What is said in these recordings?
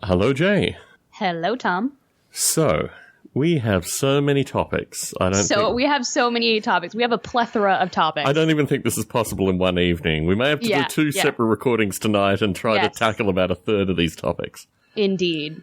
Hello, Jay. Hello, Tom. So, we have so many topics. We have so many topics. We have a plethora of topics. I don't even think this is possible in one evening. We may have to do two separate recordings tonight and try to tackle about a third of these topics. Indeed.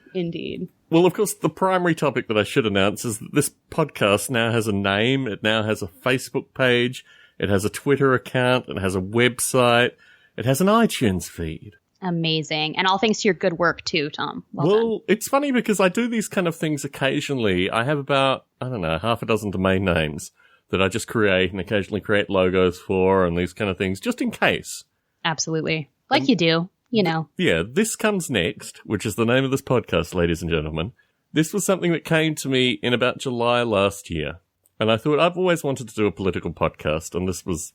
Well, of course, the primary topic that I should announce is that this podcast now has a name. It now has a Facebook page. It has a Twitter account. It has a website. It has an iTunes feed. Amazing. And all thanks to your good work, too, Tom. Well, it's funny because I do these kind of things occasionally. I have about, half a dozen domain names that I just create and occasionally create logos for and these kind of things, just in case. Absolutely. Like you do, you know. Yeah, This Comes Next, which is the name of this podcast, ladies and gentlemen. This was something that came to me in about July last year. And I thought I've always wanted to do a political podcast, and this was,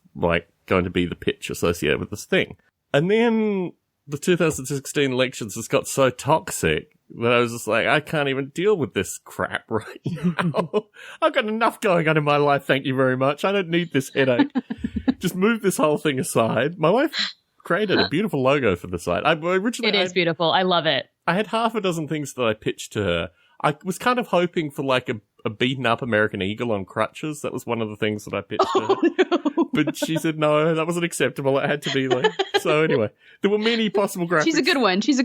going to be the pitch associated with this thing. And then the 2016 elections just got so toxic that I was just like, I can't even deal with this crap right now. I've got enough going on in my life, thank you very much. I don't need this headache. Just move this whole thing aside. My wife created a beautiful logo for the site. It is beautiful. I love it. I had half a dozen things that I pitched to her. I was kind of hoping for a beaten up American eagle on crutches. That was one of the things that I pitched to her. No. But she said, no, that wasn't acceptable. It had to be so anyway, there were many possible graphics. She's a good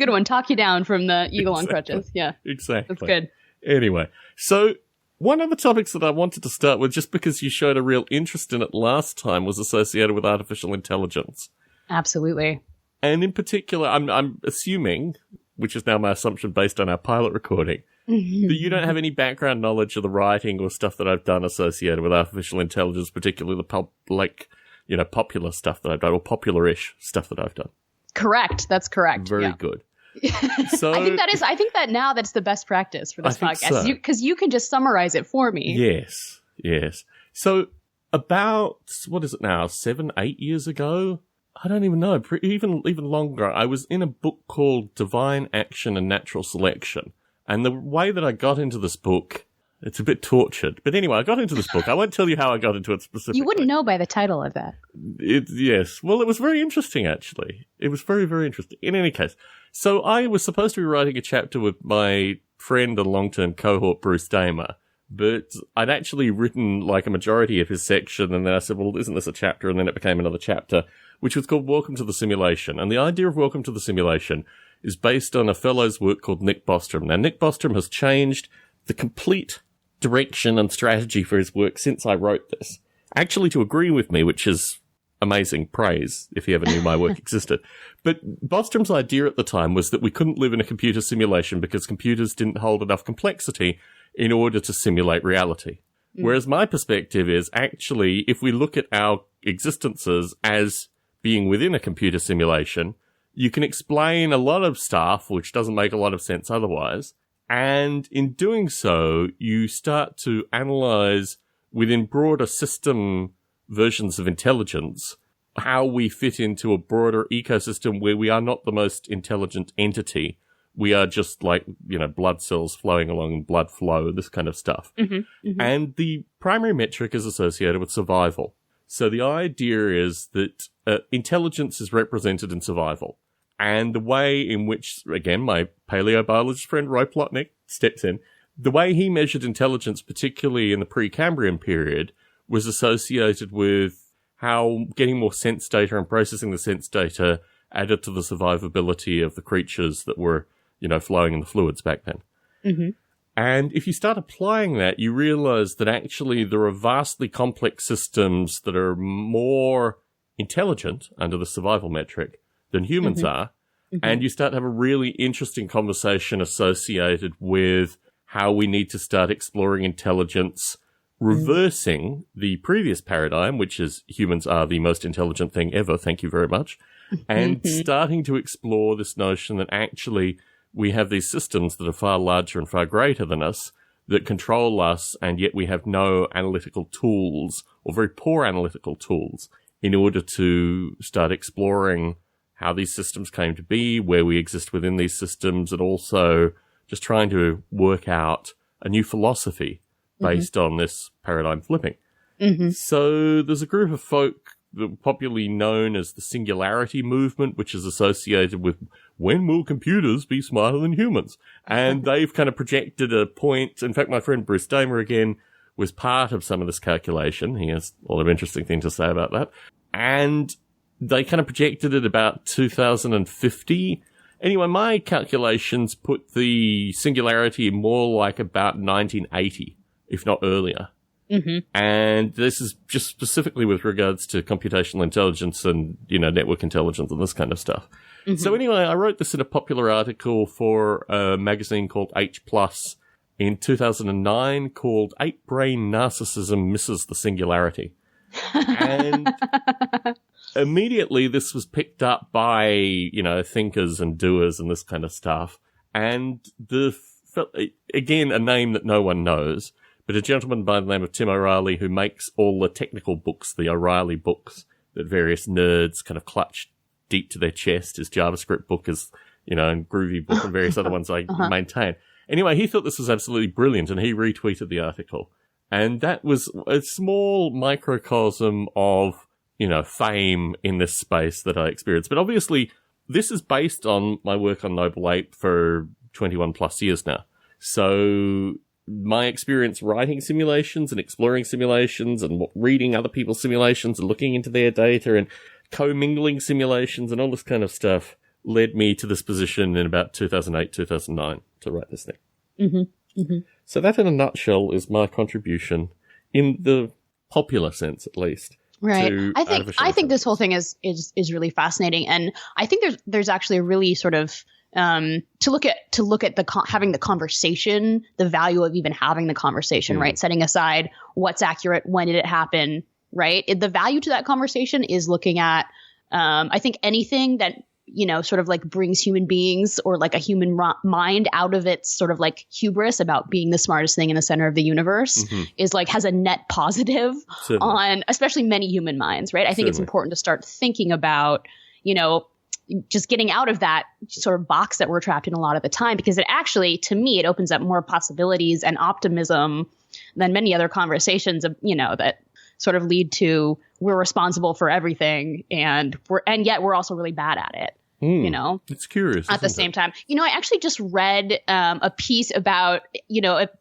one. Talk you down from the eagle on crutches. Yeah. Exactly. That's good. Anyway, so one of the topics that I wanted to start with, just because you showed a real interest in it last time, was associated with artificial intelligence. Absolutely. And in particular, I'm assuming, which is now my assumption based on our pilot recording, that you don't have any background knowledge of the writing or stuff that I've done associated with artificial intelligence, particularly the popular stuff that I've done, or popular-ish stuff that I've done. Correct. That's correct. Very good. So I think that now that's the best practice for this podcast, because you can just summarize it for me. Yes. So about, what is it now, 7-8 years ago? I don't even know, even longer. I was in a book called Divine Action and Natural Selection. And the way that I got into this book, it's a bit tortured. But anyway, I got into this book. I won't tell you how I got into it specifically. You wouldn't know by the title of that. Yes. Well, it was very interesting, actually. It was very, very interesting. In any case, so I was supposed to be writing a chapter with my friend and long-term cohort, Bruce Damer. But I'd actually written a majority of his section, and then I said, well, isn't this a chapter? And then it became another chapter, which was called Welcome to the Simulation. And the idea of Welcome to the Simulation is based on a fellow's work called Nick Bostrom. Now, Nick Bostrom has changed the complete direction and strategy for his work since I wrote this. Actually, to agree with me, which is amazing praise if he ever knew my work existed. But Bostrom's idea at the time was that we couldn't live in a computer simulation because computers didn't hold enough complexity in order to simulate reality. Whereas my perspective is, actually, if we look at our existences as being within a computer simulation, you can explain a lot of stuff which doesn't make a lot of sense otherwise. And in doing so, you start to analyze within broader system versions of intelligence how we fit into a broader ecosystem where we are not the most intelligent entity. We are just blood cells flowing along in blood flow, this kind of stuff. And the primary metric is associated with survival. So the idea is that intelligence is represented in survival. And the way in which, again, my paleobiologist friend Roy Plotnick steps in, the way he measured intelligence, particularly in the Precambrian period, was associated with how getting more sense data and processing the sense data added to the survivability of the creatures that were, flowing in the fluids back then. And if you start applying that, you realize that actually there are vastly complex systems that are more intelligent under the survival metric than humans are. And you start to have a really interesting conversation associated with how we need to start exploring intelligence, reversing the previous paradigm, which is humans are the most intelligent thing ever, thank you very much, and starting to explore this notion that actually we have these systems that are far larger and far greater than us that control us, and yet we have no analytical tools, or very poor analytical tools, in order to start exploring how these systems came to be, where we exist within these systems, and also just trying to work out a new philosophy based on this paradigm flipping. So there's a group of folk popularly known as the singularity movement, which is associated with when will computers be smarter than humans? And they've kind of projected a point. In fact, my friend Bruce Damer again was part of some of this calculation. He has a lot of interesting things to say about that. And they kind of projected it about 2050. Anyway, my calculations put the singularity more like about 1980, if not earlier. Mm-hmm. And this is just specifically with regards to computational intelligence and, network intelligence and this kind of stuff. Mm-hmm. So anyway, I wrote this in a popular article for a magazine called H+, in 2009 called 8-Brain Narcissism Misses the Singularity. And immediately this was picked up by, thinkers and doers and this kind of stuff. And again, a name that no one knows, but a gentleman by the name of Tim O'Reilly, who makes all the technical books, the O'Reilly books that various nerds kind of clutch deep to their chest. His JavaScript book is, and Groovy book and various other ones I maintain. Anyway, he thought this was absolutely brilliant and he retweeted the article. And that was a small microcosm of, fame in this space that I experienced. But obviously, this is based on my work on Noble Ape for 21 plus years now. So my experience writing simulations and exploring simulations and reading other people's simulations and looking into their data and commingling simulations and all this kind of stuff led me to this position in about 2008, 2009 to write this thing. Mm-hmm. Mm-hmm. So that, in a nutshell, is my contribution, in the popular sense, at least. Right. I think this whole thing is really fascinating, and I think there's actually a really sort of to look at having the conversation, the value of even having the conversation, right? Setting aside what's accurate, when did it happen, right? The value to that conversation is looking at, I think anything that sort of like brings human beings or like a human mind out of its sort of like hubris about being the smartest thing in the center of the universe is like has a net positive on especially many human minds, right? I think it's important to start thinking about, just getting out of that sort of box that we're trapped in a lot of the time, because it actually, to me, it opens up more possibilities and optimism than many other conversations of, that sort of lead to we're responsible for everything and yet we're also really bad at it. It's curious at the same time. I actually just read a piece about,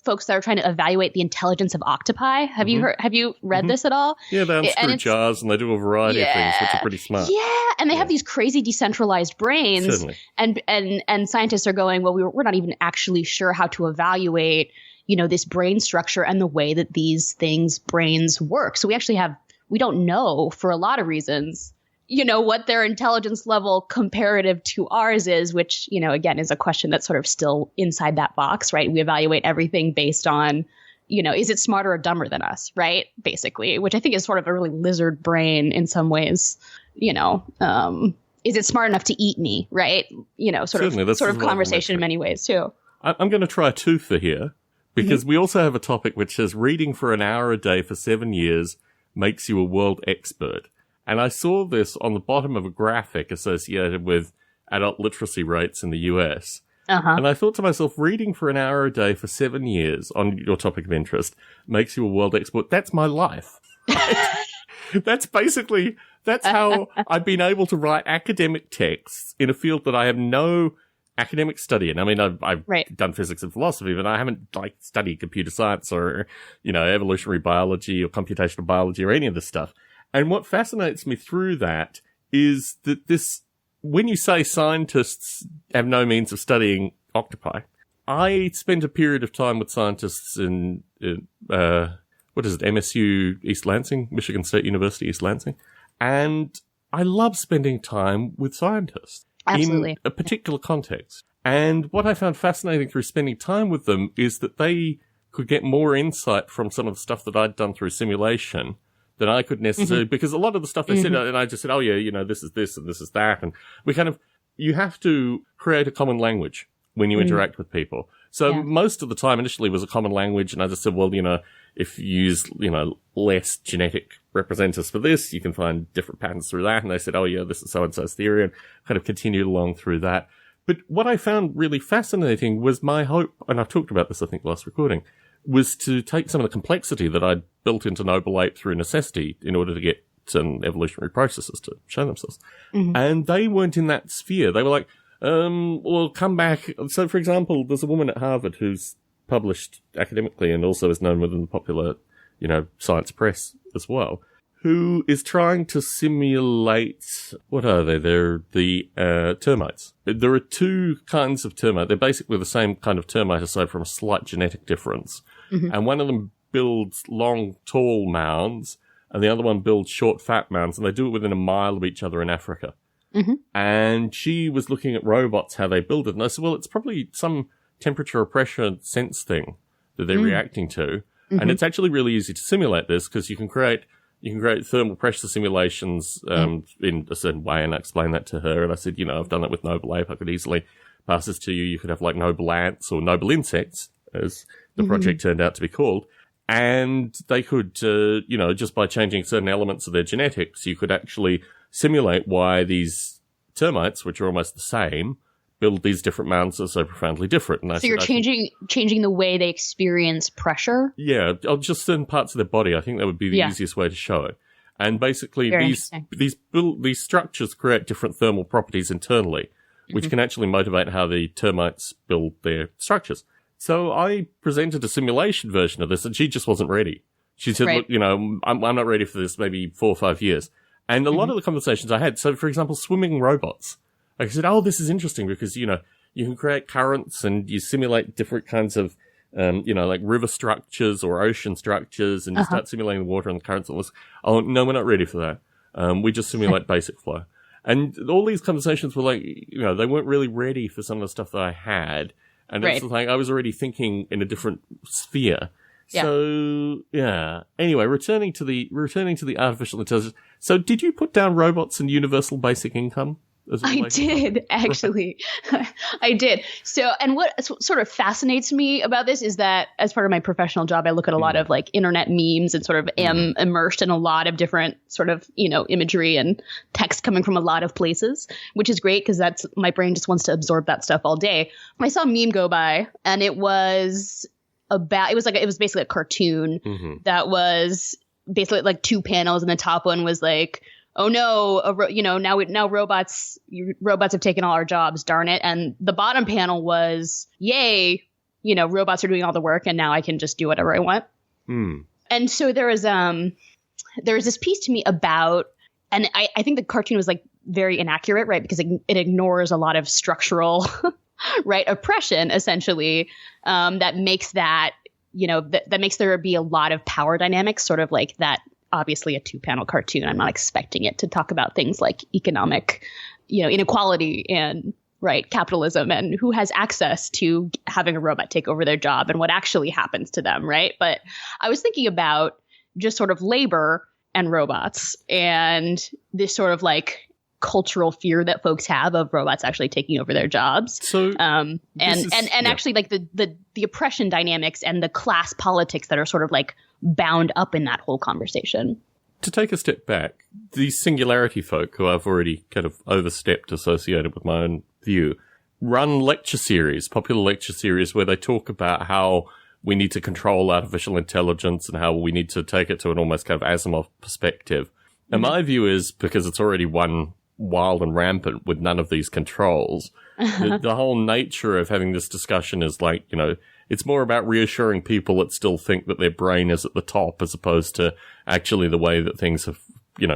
folks that are trying to evaluate the intelligence of octopi. Have you read this at all? Yeah, they unscrew jars and they do a variety of things, which are pretty smart. Yeah, and they have these crazy decentralized brains. Certainly. And scientists are going, well, we're not even actually sure how to evaluate, this brain structure and the way that these brains work. So we don't know, for a lot of reasons, what their intelligence level comparative to ours is, which, again, is a question that's sort of still inside that box, right? We evaluate everything based on, is it smarter or dumber than us, right? Basically, which I think is sort of a really lizard brain in some ways, is it smart enough to eat me, right? Sort of conversation in many ways too. I'm going to try a twofer here, because we also have a topic which says reading for an hour a day for 7 years makes you a world expert. And I saw this on the bottom of a graphic associated with adult literacy rates in the US. And I thought to myself, reading for an hour a day for 7 years on your topic of interest makes you a world expert. That's my life. That's how I've been able to write academic texts in a field that I have no academic study in. I mean, I've done physics and philosophy, but I haven't studied computer science or, evolutionary biology or computational biology or any of this stuff. And what fascinates me through that is that when you say scientists have no means of studying octopi, I spent a period of time with scientists in MSU East Lansing, Michigan State University East Lansing. And I love spending time with scientists. Absolutely. In a particular context. And what I found fascinating through spending time with them is that they could get more insight from some of the stuff that I'd done through simulation than I could necessarily, because a lot of the stuff they said, and I just said, oh yeah, this is this and this is that. And you have to create a common language when you interact with people. So most of the time initially was a common language. And I just said, well, if you use, less genetic representatives for this, you can find different patterns through that. And they said, oh yeah, this is so-and-so's theory, and kind of continued along through that. But what I found really fascinating was my hope, and I've talked about this, I think, last recording, was to take some of the complexity that I'd built into Noble Ape through necessity in order to get certain evolutionary processes to show themselves. Mm-hmm. And they weren't in that sphere. They were like, well, come back. So, for example, there's a woman at Harvard who's published academically and also is known within the popular, science press as well, who is trying to simulate, what are they? They're the termites. There are two kinds of termite. They're basically the same kind of termite aside from a slight genetic difference. Mm-hmm. And one of them builds long, tall mounds, and the other one builds short, fat mounds, and they do it within a mile of each other in Africa. Mm-hmm. And she was looking at robots, how they build it, and I said, well, it's probably some temperature or pressure sense thing that they're reacting to. Mm-hmm. And it's actually really easy to simulate this because you can create thermal pressure simulations in a certain way, and I explained that to her. And I said, I've done that with noble ape. I could easily pass this to you. You could have like noble ants or noble insects, as the project turned out to be called. And they could, just by changing certain elements of their genetics, you could actually simulate why these termites, which are almost the same, build these different mounds that are so profoundly different. And so you're changing the way they experience pressure? Yeah, just certain parts of their body. I think that would be the easiest way to show it. And basically, these structures create different thermal properties internally, which can actually motivate how the termites build their structures. So I presented a simulation version of this, and she just wasn't ready. She said, look, I'm not ready for this, maybe 4 or 5 years. And a lot of the conversations I had, so for example, swimming robots. I said, this is interesting because, you can create currents and you simulate different kinds of, like river structures or ocean structures, and you start simulating the water and the currents. And oh, no, we're not ready for that. We just simulate basic flow. And all these conversations were like, they weren't really ready for some of the stuff that I had. And it's like I was already thinking in a different sphere. Yeah. So, yeah. Anyway, returning to the artificial intelligence. So did you put down robots and universal basic income? I did, actually. I did. So, and what sort of fascinates me about this is that as part of my professional job, I look at a lot of like internet memes and sort of am immersed in a lot of different sort of, imagery and text coming from a lot of places, which is great because my brain just wants to absorb that stuff all day. I saw a meme go by and it was basically a cartoon that was basically like 2 panels, and the top one was like, oh no, now robots have taken all our jobs, darn it. And the bottom panel was, yay, robots are doing all the work and now I can just do whatever I want. And so there was this piece to me about, and I think the cartoon was like very inaccurate, right? Because it ignores a lot of structural, right, oppression essentially, that makes that, that makes there be a lot of power dynamics, sort of like that. Obviously a 2-panel cartoon. I'm not expecting it to talk about things like economic, inequality and capitalism and who has access to having a robot take over their job and what actually happens to them. Right. But I was thinking about just sort of labor and robots and this sort of like cultural fear that folks have of robots actually taking over their jobs. So, actually like the oppression dynamics and the class politics that are sort of like bound up in that whole conversation. To take a step back, these singularity folk who I've already kind of overstepped associated with my own view run popular lecture series where they talk about how we need to control artificial intelligence and how we need to take it to an almost kind of Asimov perspective. And my view is, because it's already one wild and rampant with none of these controls, the whole nature of having this discussion is like, it's more about reassuring people that still think that their brain is at the top as opposed to actually the way that things have,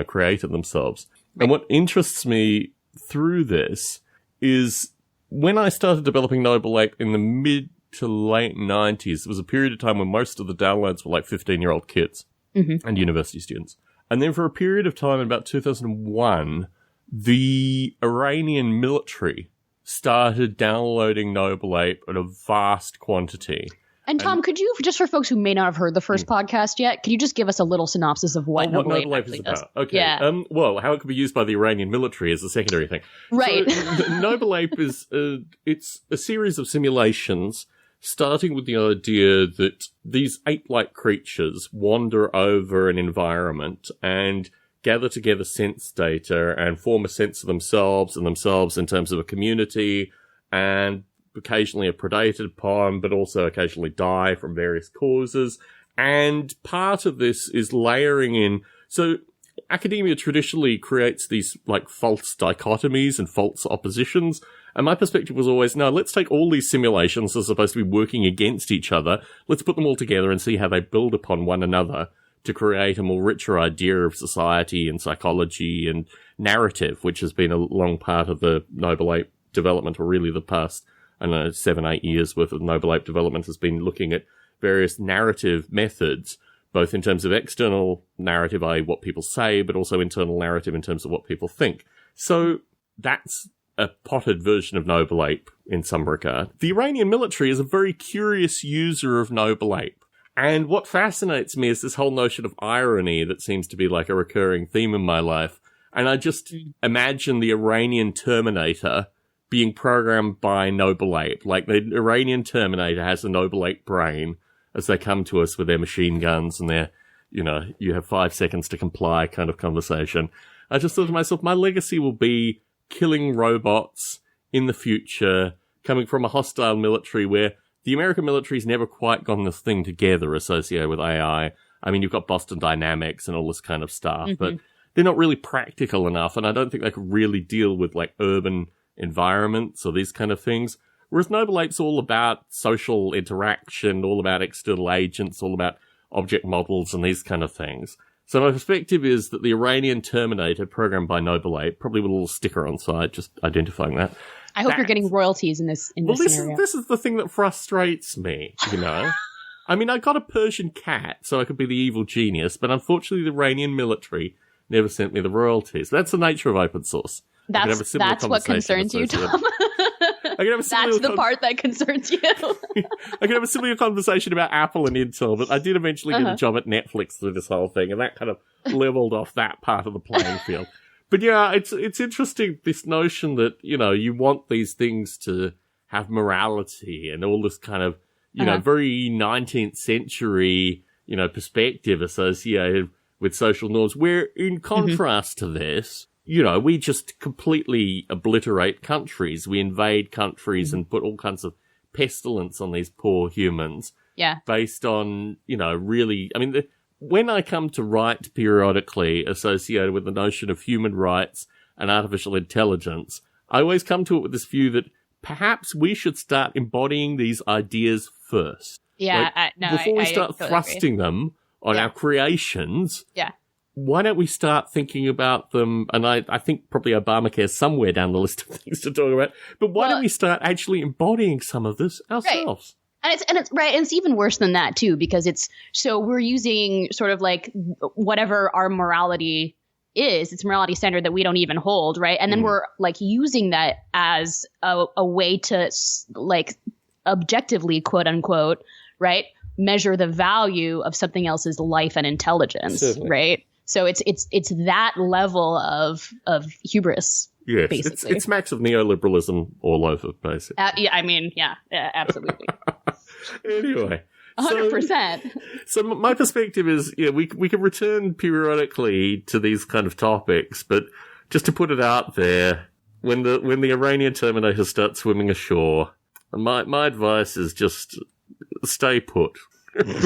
created themselves. And what interests me through this is when I started developing Noble Ape in the mid to late 90s, there was a period of time when most of the downloads were like 15-year-old kids and university students. And then for a period of time in about 2001, the Iranian military started downloading Noble Ape at a vast quantity. And Tom, could you, just for folks who may not have heard the first podcast yet, can you just give us a little synopsis of what Noble Ape is about? Okay. Yeah. Well, how it could be used by the Iranian military is a secondary thing. Right. So, Noble Ape is it's a series of simulations starting with the idea that these ape-like creatures wander over an environment and gather together sense data and form a sense of themselves and themselves in terms of a community, and occasionally are predated upon, but also occasionally die from various causes. And part of this is layering in. So academia traditionally creates these, like, false dichotomies and false oppositions. And my perspective was always, no, let's take all these simulations that are supposed to be working against each other. Let's put them all together and see how they build upon one another to create a more richer idea of society and psychology and narrative, which has been a long part of the Noble Ape development, or really the past, I don't know, 7-8 years worth of Noble Ape development has been looking at various narrative methods, both in terms of external narrative, i.e. what people say, but also internal narrative in terms of what people think. So that's a potted version of Noble Ape in some regard. The Iranian military is a very curious user of Noble Ape. And what fascinates me is this whole notion of irony that seems to be like a recurring theme in my life. And I just imagine the Iranian Terminator being programmed by Noble Ape. Like, the Iranian Terminator has a Noble Ape brain as they come to us with their machine guns and their, you have 5 seconds to comply kind of conversation. I just thought to myself, my legacy will be killing robots in the future, coming from a hostile military where the American military's never quite gotten this thing together associated with AI. I mean, you've got Boston Dynamics and all this kind of stuff, but they're not really practical enough, and I don't think they could really deal with, like, urban environments or these kind of things. Whereas Noble Ape's all about social interaction, all about external agents, all about object models and these kind of things. So my perspective is that the Iranian Terminator, programmed by Noble Ape, probably with a little sticker on side, just identifying that. I hope you're getting royalties in this scenario. This is the thing that frustrates me, I mean, I got a Persian cat, so I could be the evil genius, but unfortunately the Iranian military never sent me the royalties. That's the nature of open source. That's what concerns you, Tom. That's the part that concerns you. I could have a similar conversation about Apple and Intel, but I did eventually get a job at Netflix through this whole thing, and that kind of leveled off that part of the playing field. But yeah, it's interesting, this notion that, you want these things to have morality and all this kind of, very 19th century, perspective associated with social norms, where in contrast to this, we just completely obliterate countries. We invade countries and put all kinds of pestilence on these poor humans. Yeah. Based on, really, I mean, when I come to write periodically associated with the notion of human rights and artificial intelligence, I always come to it with this view that perhaps we should start embodying these ideas first. Yeah. Before we start totally thrusting them on our creations. Yeah. Why don't we start thinking about them? And I think probably Obamacare is somewhere down the list of things to talk about. But why don't we start actually embodying some of this ourselves? Right. And it's right. And it's even worse than that too, because we're using sort of like whatever our morality is. It's a morality standard that we don't even hold. Right. And then we're like using that as a way to like objectively, quote unquote, right, measure the value of something else's life and intelligence. Certainly. Right. So it's that level of hubris. Yes, basically. It's smacks of neoliberalism all over, basically. Yeah, absolutely. Anyway. 100%. So my perspective is, we can return periodically to these kind of topics, but just to put it out there, when the Iranian Terminator starts swimming ashore, my advice is just stay put.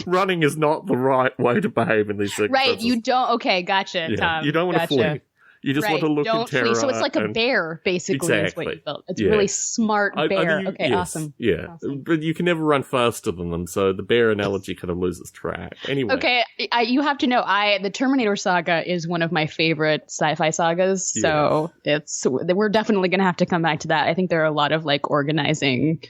Running is not the right way to behave in these circumstances. Right, you don't. Okay, gotcha, Tom. You don't want to flee. You just want to look in terror. So it's like a bear, basically, is what you built. It's a really smart bear. Yes, awesome. Yeah, awesome. But you can never run faster than them, so the bear analogy kind of loses track. Anyway. Okay, you have to know, the Terminator saga is one of my favorite sci-fi sagas, so we're definitely going to have to come back to that. I think there are a lot of like organizing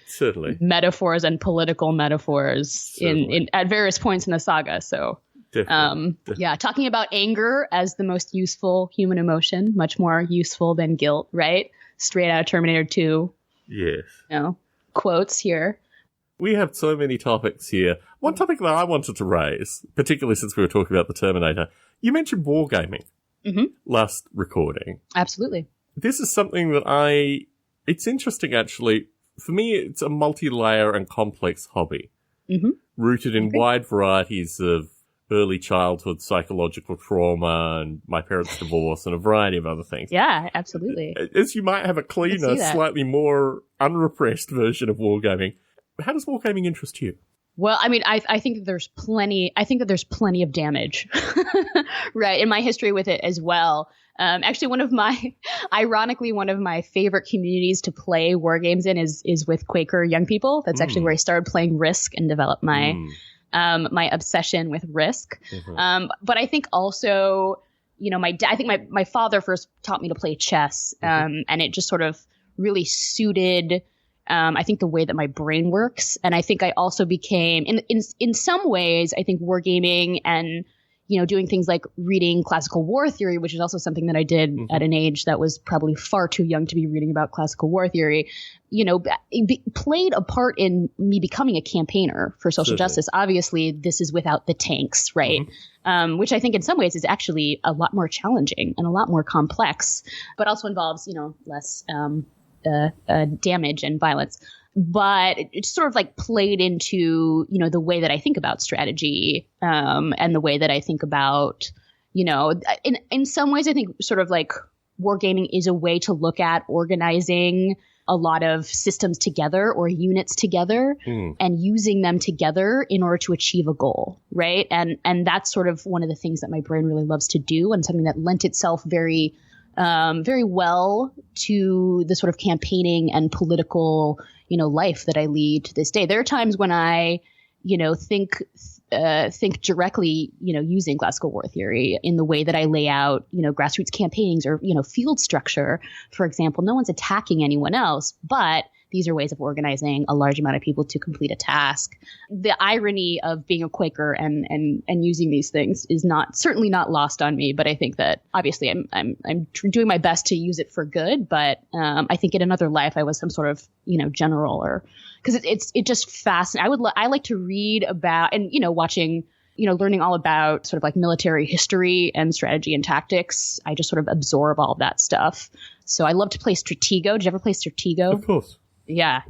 metaphors and political metaphors in at various points in the saga, so... Definitely. Talking about anger as the most useful human emotion, much more useful than guilt, right? Straight out of Terminator 2. Yes. Quotes here. We have so many topics here. One topic that I wanted to raise, particularly since we were talking about the Terminator, you mentioned wargaming last recording. Absolutely. This is something that it's interesting actually. For me, it's a multi-layer and complex hobby, rooted in wide varieties of early childhood psychological trauma and my parents' divorce and a variety of other things. Yeah, absolutely. As you might have a cleaner, slightly more unrepressed version of wargaming. How does wargaming interest you? Well, I mean, I think that there's plenty of damage, right, in my history with it as well. Actually, ironically, one of my favorite communities to play war games in is with Quaker young people. That's actually where I started playing Risk and developed my my obsession with Risk. But I think also, you know, my father first taught me to play chess, and it just sort of really suited, I think, the way that my brain works. And I think I also became, in some ways, I think wargaming and, you know, doing things like reading classical war theory, which is also something that I did at an age that was probably far too young to be reading about classical war theory, you know, played a part in me becoming a campaigner for social justice. Obviously, this is without the tanks, right? Which I think in some ways is actually a lot more challenging and a lot more complex, but also involves, you know, less damage and violence. But it sort of like played into, you know, the way that I think about strategy, and the way that I think about, you know, in some ways, I think sort of like wargaming is a way to look at organizing a lot of systems together or units together and using them together in order to achieve a goal. Right. And that's sort of one of the things that my brain really loves to do, and something that lent itself very well to the sort of campaigning and political, you know, life that I lead to this day. There are times when I, you know, think directly, you know, using classical war theory in the way that I lay out, you know, grassroots campaigns or, you know, field structure. For example, no one's attacking anyone else, but these are ways of organizing a large amount of people to complete a task. The irony of being a Quaker and using these things is certainly not lost on me. But I think that obviously I'm doing my best to use it for good. But I think in another life I was some sort of, you know, general, or because it just fascinates. I like to read about and, you know, watching, you know, learning all about sort of like military history and strategy and tactics. I just sort of absorb all of that stuff. So I love to play Stratego. Did you ever play Stratego? Of course. Yeah,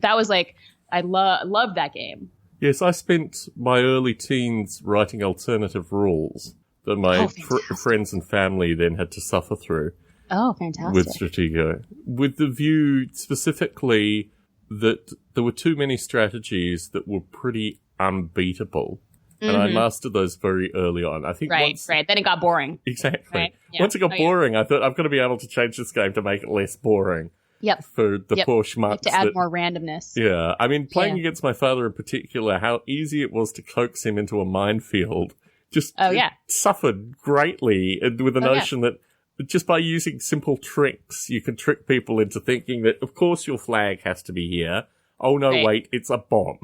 that was like, I love that game. Yes, I spent my early teens writing alternative rules that my friends and family then had to suffer through. Oh, fantastic. With Stratego. With the view specifically that there were too many strategies that were pretty unbeatable. And I mastered those very early on. I think right. Then it got boring. Exactly. Right? Yeah. Once it got boring, I thought I've got to be able to change this game to make it less boring. Yep. For the poor schmucks. To add more randomness. Yeah. I mean, playing against my father in particular, how easy it was to coax him into a minefield just suffered greatly with the notion that just by using simple tricks, you can trick people into thinking that, of course, your flag has to be here. Oh, no, wait, it's a bomb.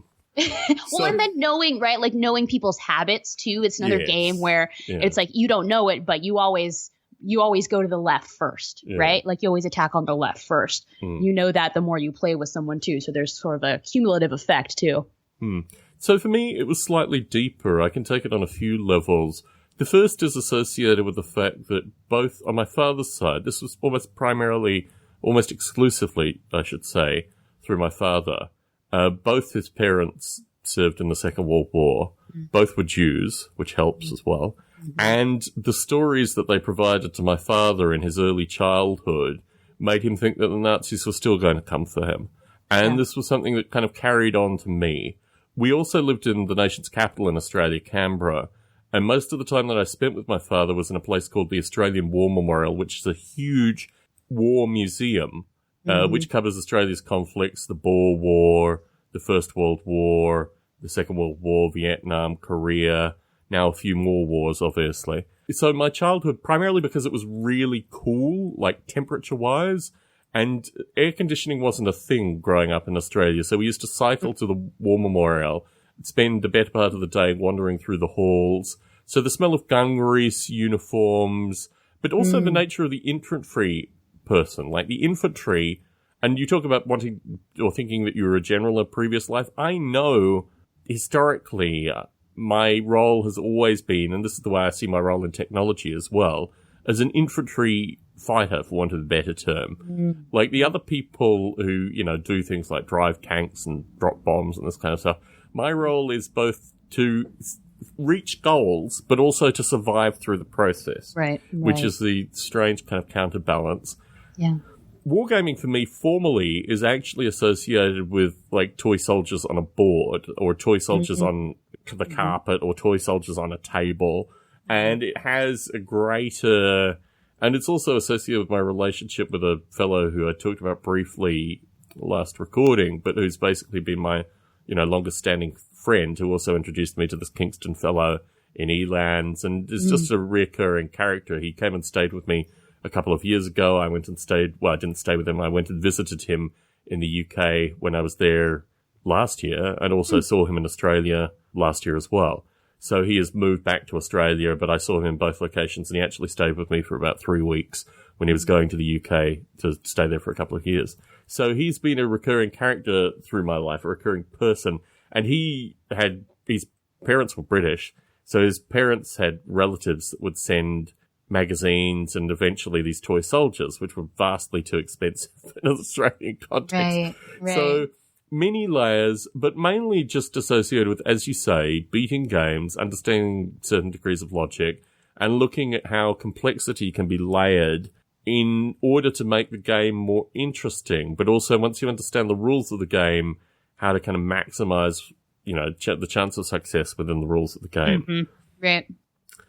Well, and then knowing people's habits, too. It's another game where it's like you don't know it, but you always go to the left first, right? Like you always attack on the left first. You know that the more you play with someone too. So there's sort of a cumulative effect too. So for me, it was slightly deeper. I can take it on a few levels. The first is associated with the fact that both on my father's side, this was almost exclusively, I should say, through my father. Both his parents served in the Second World War. Both were Jews, which helps as well. And the stories that they provided to my father in his early childhood made him think that the Nazis were still going to come for him. And this was something that kind of carried on to me. We also lived in the nation's capital in Australia, Canberra. And most of the time that I spent with my father was in a place called the Australian War Memorial, which is a huge war museum, which covers Australia's conflicts, the Boer War, the First World War, the Second World War, Vietnam, Korea, now a few more wars, obviously. So my childhood, primarily because it was really cool, like temperature-wise, and air conditioning wasn't a thing growing up in Australia, so we used to cycle to the War Memorial, spend the better part of the day wandering through the halls. So the smell of gun grease, uniforms, but also the nature of the infantry person, like the infantry. And you talk about wanting or thinking that you were a general in a previous life. I know historically my role has always been, and this is the way I see my role in technology as well, as an infantry fighter, for want of a better term. Like the other people who, you know, do things like drive tanks and drop bombs and this kind of stuff. My role is both to reach goals, but also to survive through the process. Right. Which is the strange kind of counterbalance. Yeah. wargaming for me formally is actually associated with like toy soldiers on a board or toy soldiers on the carpet or toy soldiers on a table. And it has a greater, and it's also associated with my relationship with a fellow who I talked about briefly last recording, but who's basically been my, longest standing friend, who also introduced me to this Kingston fellow in Elands, and is just a recurring character. He came and stayed with me a couple of years ago. I went and stayed, well, I didn't stay with him. I went and visited him in the UK when I was there last year, and also saw him in Australia last year as well. So he has moved back to Australia, but I saw him in both locations, and he actually stayed with me for about 3 weeks when he was going to the UK to stay there for a couple of years. So he's been a recurring character through my life, a recurring person. And his parents were British, so his parents had relatives that would send magazines and eventually these toy soldiers, which were vastly too expensive in an Australian context. Right. So many layers, but mainly just associated with, as you say, beating games, understanding certain degrees of logic, and looking at how complexity can be layered in order to make the game more interesting. But also, once you understand the rules of the game, how to kind of maximize, the chance of success within the rules of the game. Right.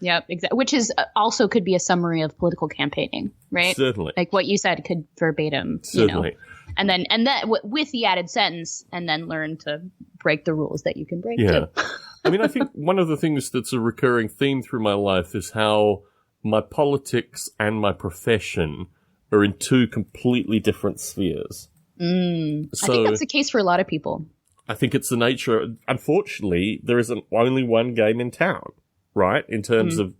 Yep, exactly. Which is also could be a summary of political campaigning, right? Certainly. Like what you said could verbatim, Certainly. And that with the added sentence, and then learn to break the rules that you can break too. I mean, I think one of the things that's a recurring theme through my life is how my politics and my profession are in two completely different spheres. So, I think that's the case for a lot of people. I think it's the nature. Unfortunately, there isn't only one game in town, right? In terms of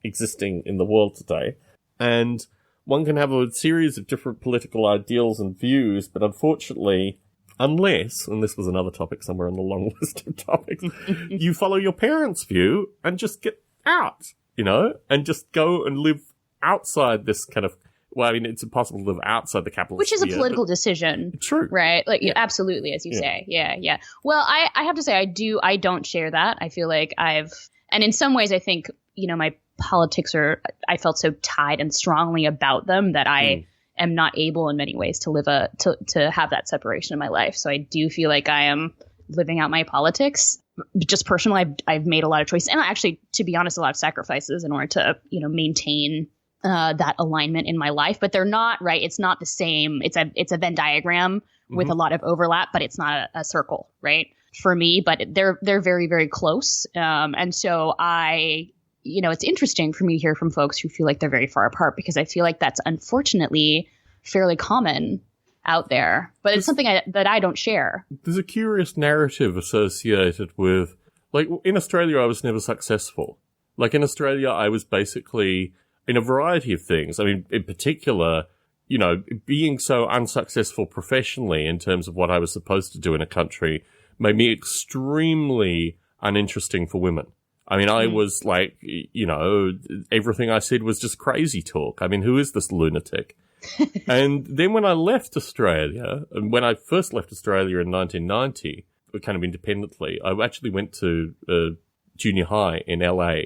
existing in the world today, and one can have a series of different political ideals and views, but unfortunately, unless, and this was another topic somewhere on the long list of topics, you follow your parents' view and just get out, and just go and live outside this kind of. Well, I mean, it's impossible to live outside the capitalist Which is a sphere, political decision. True. Right? Like, absolutely, as you say. Yeah. Well, I have to say, I don't share that. I feel like and in some ways, I think, my politics I felt so tied and strongly about them that I am not able in many ways to live to have that separation in my life. So I do feel like I am living out my politics. Just personally, I've made a lot of choices, and actually, to be honest, a lot of sacrifices in order to, maintain that alignment in my life, but they're not right. It's not the same. It's a Venn diagram with a lot of overlap, but it's not a circle, right? For me, but they're very, very close. And so it's interesting for me to hear from folks who feel like they're very far apart, because I feel like that's unfortunately fairly common out there, but it's something that I don't share. There's a curious narrative associated with, like, in Australia, I was never successful. Like, in Australia, I was basically in a variety of things. I mean, in particular, being so unsuccessful professionally in terms of what I was supposed to do in a country made me extremely uninteresting for women. I mean, I was like, everything I said was just crazy talk. I mean, who is this lunatic? And then when I left Australia, and when I first left Australia in 1990, kind of independently, I actually went to junior high in LA.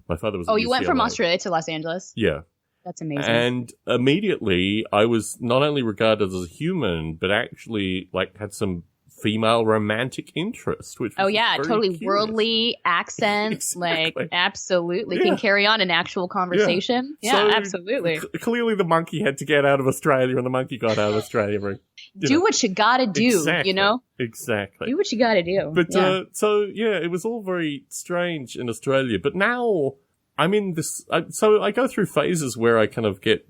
My father was. Oh, you went from Australia to Los Angeles? Yeah. That's amazing. And immediately, I was not only regarded as a human, but actually, had some female romantic interest, which was totally curious. Worldly accent, exactly. Absolutely can carry on an actual conversation. Yeah, so absolutely. Clearly, the monkey had to get out of Australia, and the monkey got out of Australia. Do what you gotta do, Exactly. Do what you gotta do. But, it was all very strange in Australia. But now, I'm in this, so I go through phases where I kind of get,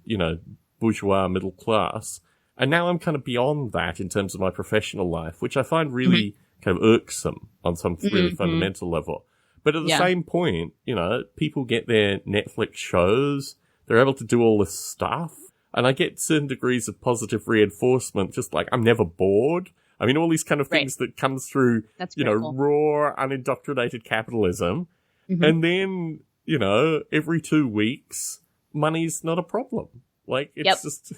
bourgeois middle class. And now I'm kind of beyond that in terms of my professional life, which I find really kind of irksome on some really fundamental level. But at the same point, people get their Netflix shows. They're able to do all this stuff. And I get certain degrees of positive reinforcement, just like I'm never bored. I mean, all these kind of things that comes through, raw, unindoctrinated capitalism. And then, every 2 weeks, money's not a problem. Like, it's just...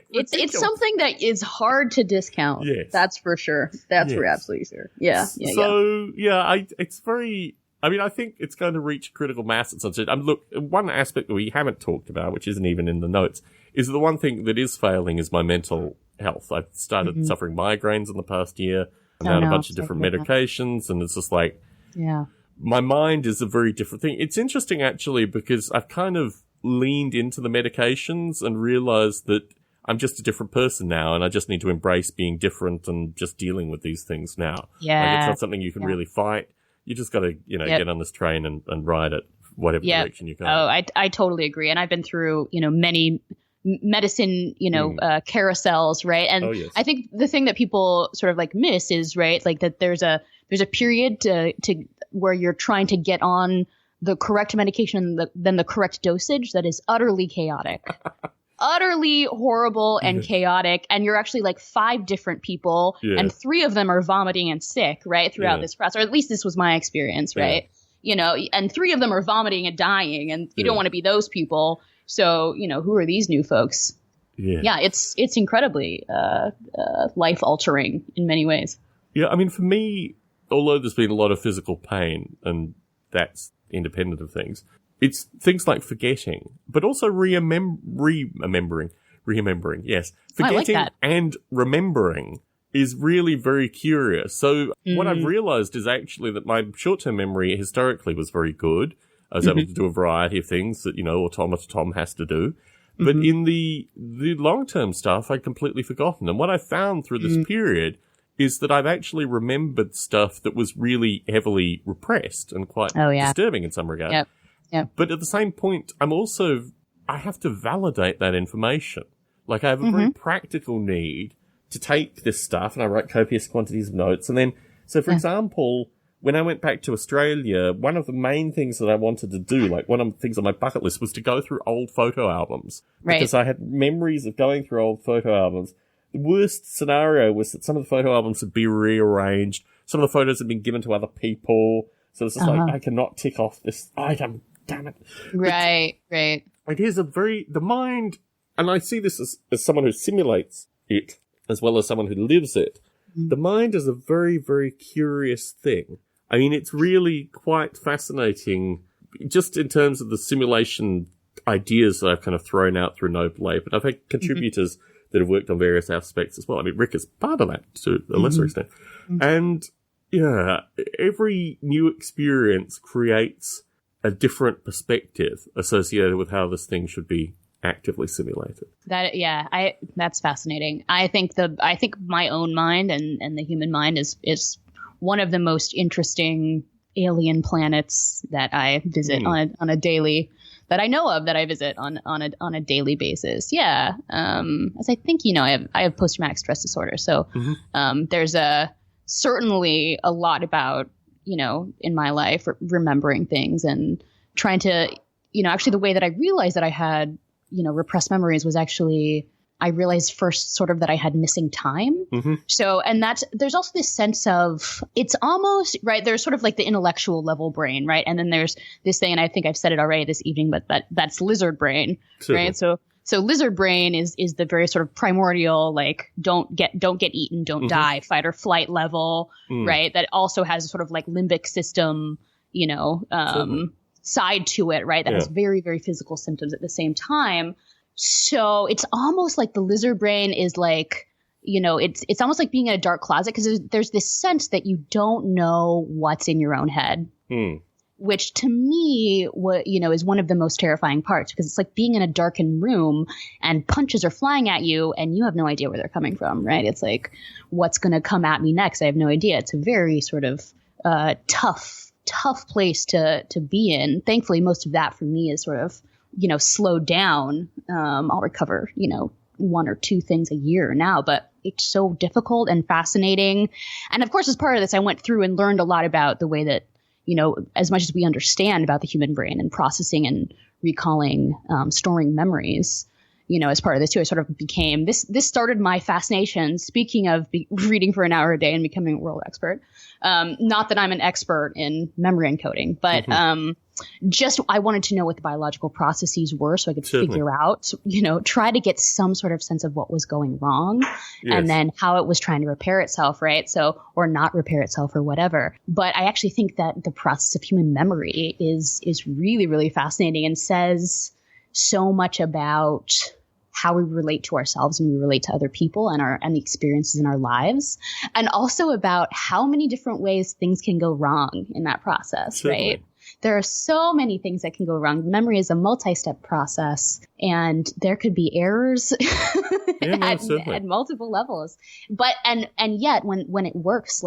It's something that is hard to discount. Yes. That's for sure. That's for absolutely sure. Yeah. It's very... I mean, I think it's going to reach critical mass at some stage. Look, one aspect that we haven't talked about, which isn't even in the notes, is the one thing that is failing is my mental health. I've started suffering migraines in the past year. I'm on a bunch of different medications, and it's just like, my mind is a very different thing. It's interesting, actually, because I've kind of leaned into the medications and realized that I'm just a different person now, and I just need to embrace being different and just dealing with these things now. Yeah. Like, it's not something you can really fight. You just got to, get on this train and ride it, whatever direction you go. Oh, I totally agree. And I've been through, many medicine, carousels, right? And I think the thing that people sort of like miss is, right, like that there's a period to where you're trying to get on the correct medication, then the correct dosage that is utterly chaotic. Utterly horrible and chaotic, and you're actually like 5 different people, and 3 of them are vomiting and sick, right, throughout this process, or at least this was my experience, right? And 3 of them are vomiting and dying, and you don't want to be those people. So, who are these new folks? Yeah, it's incredibly life altering in many ways. Yeah, I mean, for me, although there's been a lot of physical pain, and that's independent of things, it's things like forgetting, but also remembering. Yes. Forgetting and remembering is really very curious. So what I've realized is actually that my short-term memory historically was very good. I was able to do a variety of things that, Automata Tom has to do. But in the long-term stuff, I'd completely forgotten. And what I found through this period is that I've actually remembered stuff that was really heavily repressed and quite disturbing in some regard. Yep. Yeah. But at the same point, I have to validate that information. Like, I have a very practical need to take this stuff, and I write copious quantities of notes. And then, so for example, when I went back to Australia, one of the main things that I wanted to do, like one of the things on my bucket list, was to go through old photo albums. Right. Because I had memories of going through old photo albums. The worst scenario was that some of the photo albums would be rearranged. Some of the photos had been given to other people. So it's just like, I cannot tick off this item. Damn it. Right. It is the mind, and I see this as someone who simulates it, as well as someone who lives it. The mind is a very, very curious thing. I mean, it's really quite fascinating, just in terms of the simulation ideas that I've kind of thrown out through Noble Ape. And I've had contributors that have worked on various aspects as well. I mean, Rick is part of that to a lesser extent. And, every new experience creates a different perspective associated with how this thing should be actively simulated. That's fascinating. I think my own mind and the human mind is one of the most interesting alien planets that I visit on a daily, that I know of, that I visit on a daily basis. Yeah. As I think, I have post-traumatic stress disorder. So, there's certainly a lot about, in my life, remembering things and trying to, actually the way that I realized that I had, repressed memories was actually, I realized first sort of that I had missing time. So, and there's also this sense of, it's almost, right, there's sort of like the intellectual level brain, right? And then there's this thing, and I think I've said it already this evening, but that's lizard brain, right? So lizard brain is the very sort of primordial, like, don't get eaten, don't die, fight or flight level, right? That also has a sort of like limbic system, side to it, right? That has very, very physical symptoms at the same time. So it's almost like the lizard brain is like, it's almost like being in a dark closet, because there's this sense that you don't know what's in your own head, which to me, is one of the most terrifying parts, because it's like being in a darkened room and punches are flying at you and you have no idea where they're coming from, right? It's like, what's going to come at me next? I have no idea. It's a very sort of tough place to be in. Thankfully, most of that for me is sort of, slowed down. I'll recover, 1 or 2 things a year now, but it's so difficult and fascinating. And of course, as part of this, I went through and learned a lot about the way that, as much as we understand about the human brain and processing and recalling, storing memories, as part of this too, I sort of became this started my fascination. Speaking of reading for an hour a day and becoming a world expert, not that I'm an expert in memory encoding, but just I wanted to know what the biological processes were so I could figure out, try to get some sort of sense of what was going wrong and then how it was trying to repair itself, right? So, or not repair itself or whatever. But I actually think that the process of human memory is really, really fascinating and says so much about how we relate to ourselves and we relate to other people and the experiences in our lives, and also about how many different ways things can go wrong in that process, Certainly. right? There are so many things that can go wrong. Memory is a multi-step process, and there could be errors at multiple levels. But and yet, when it works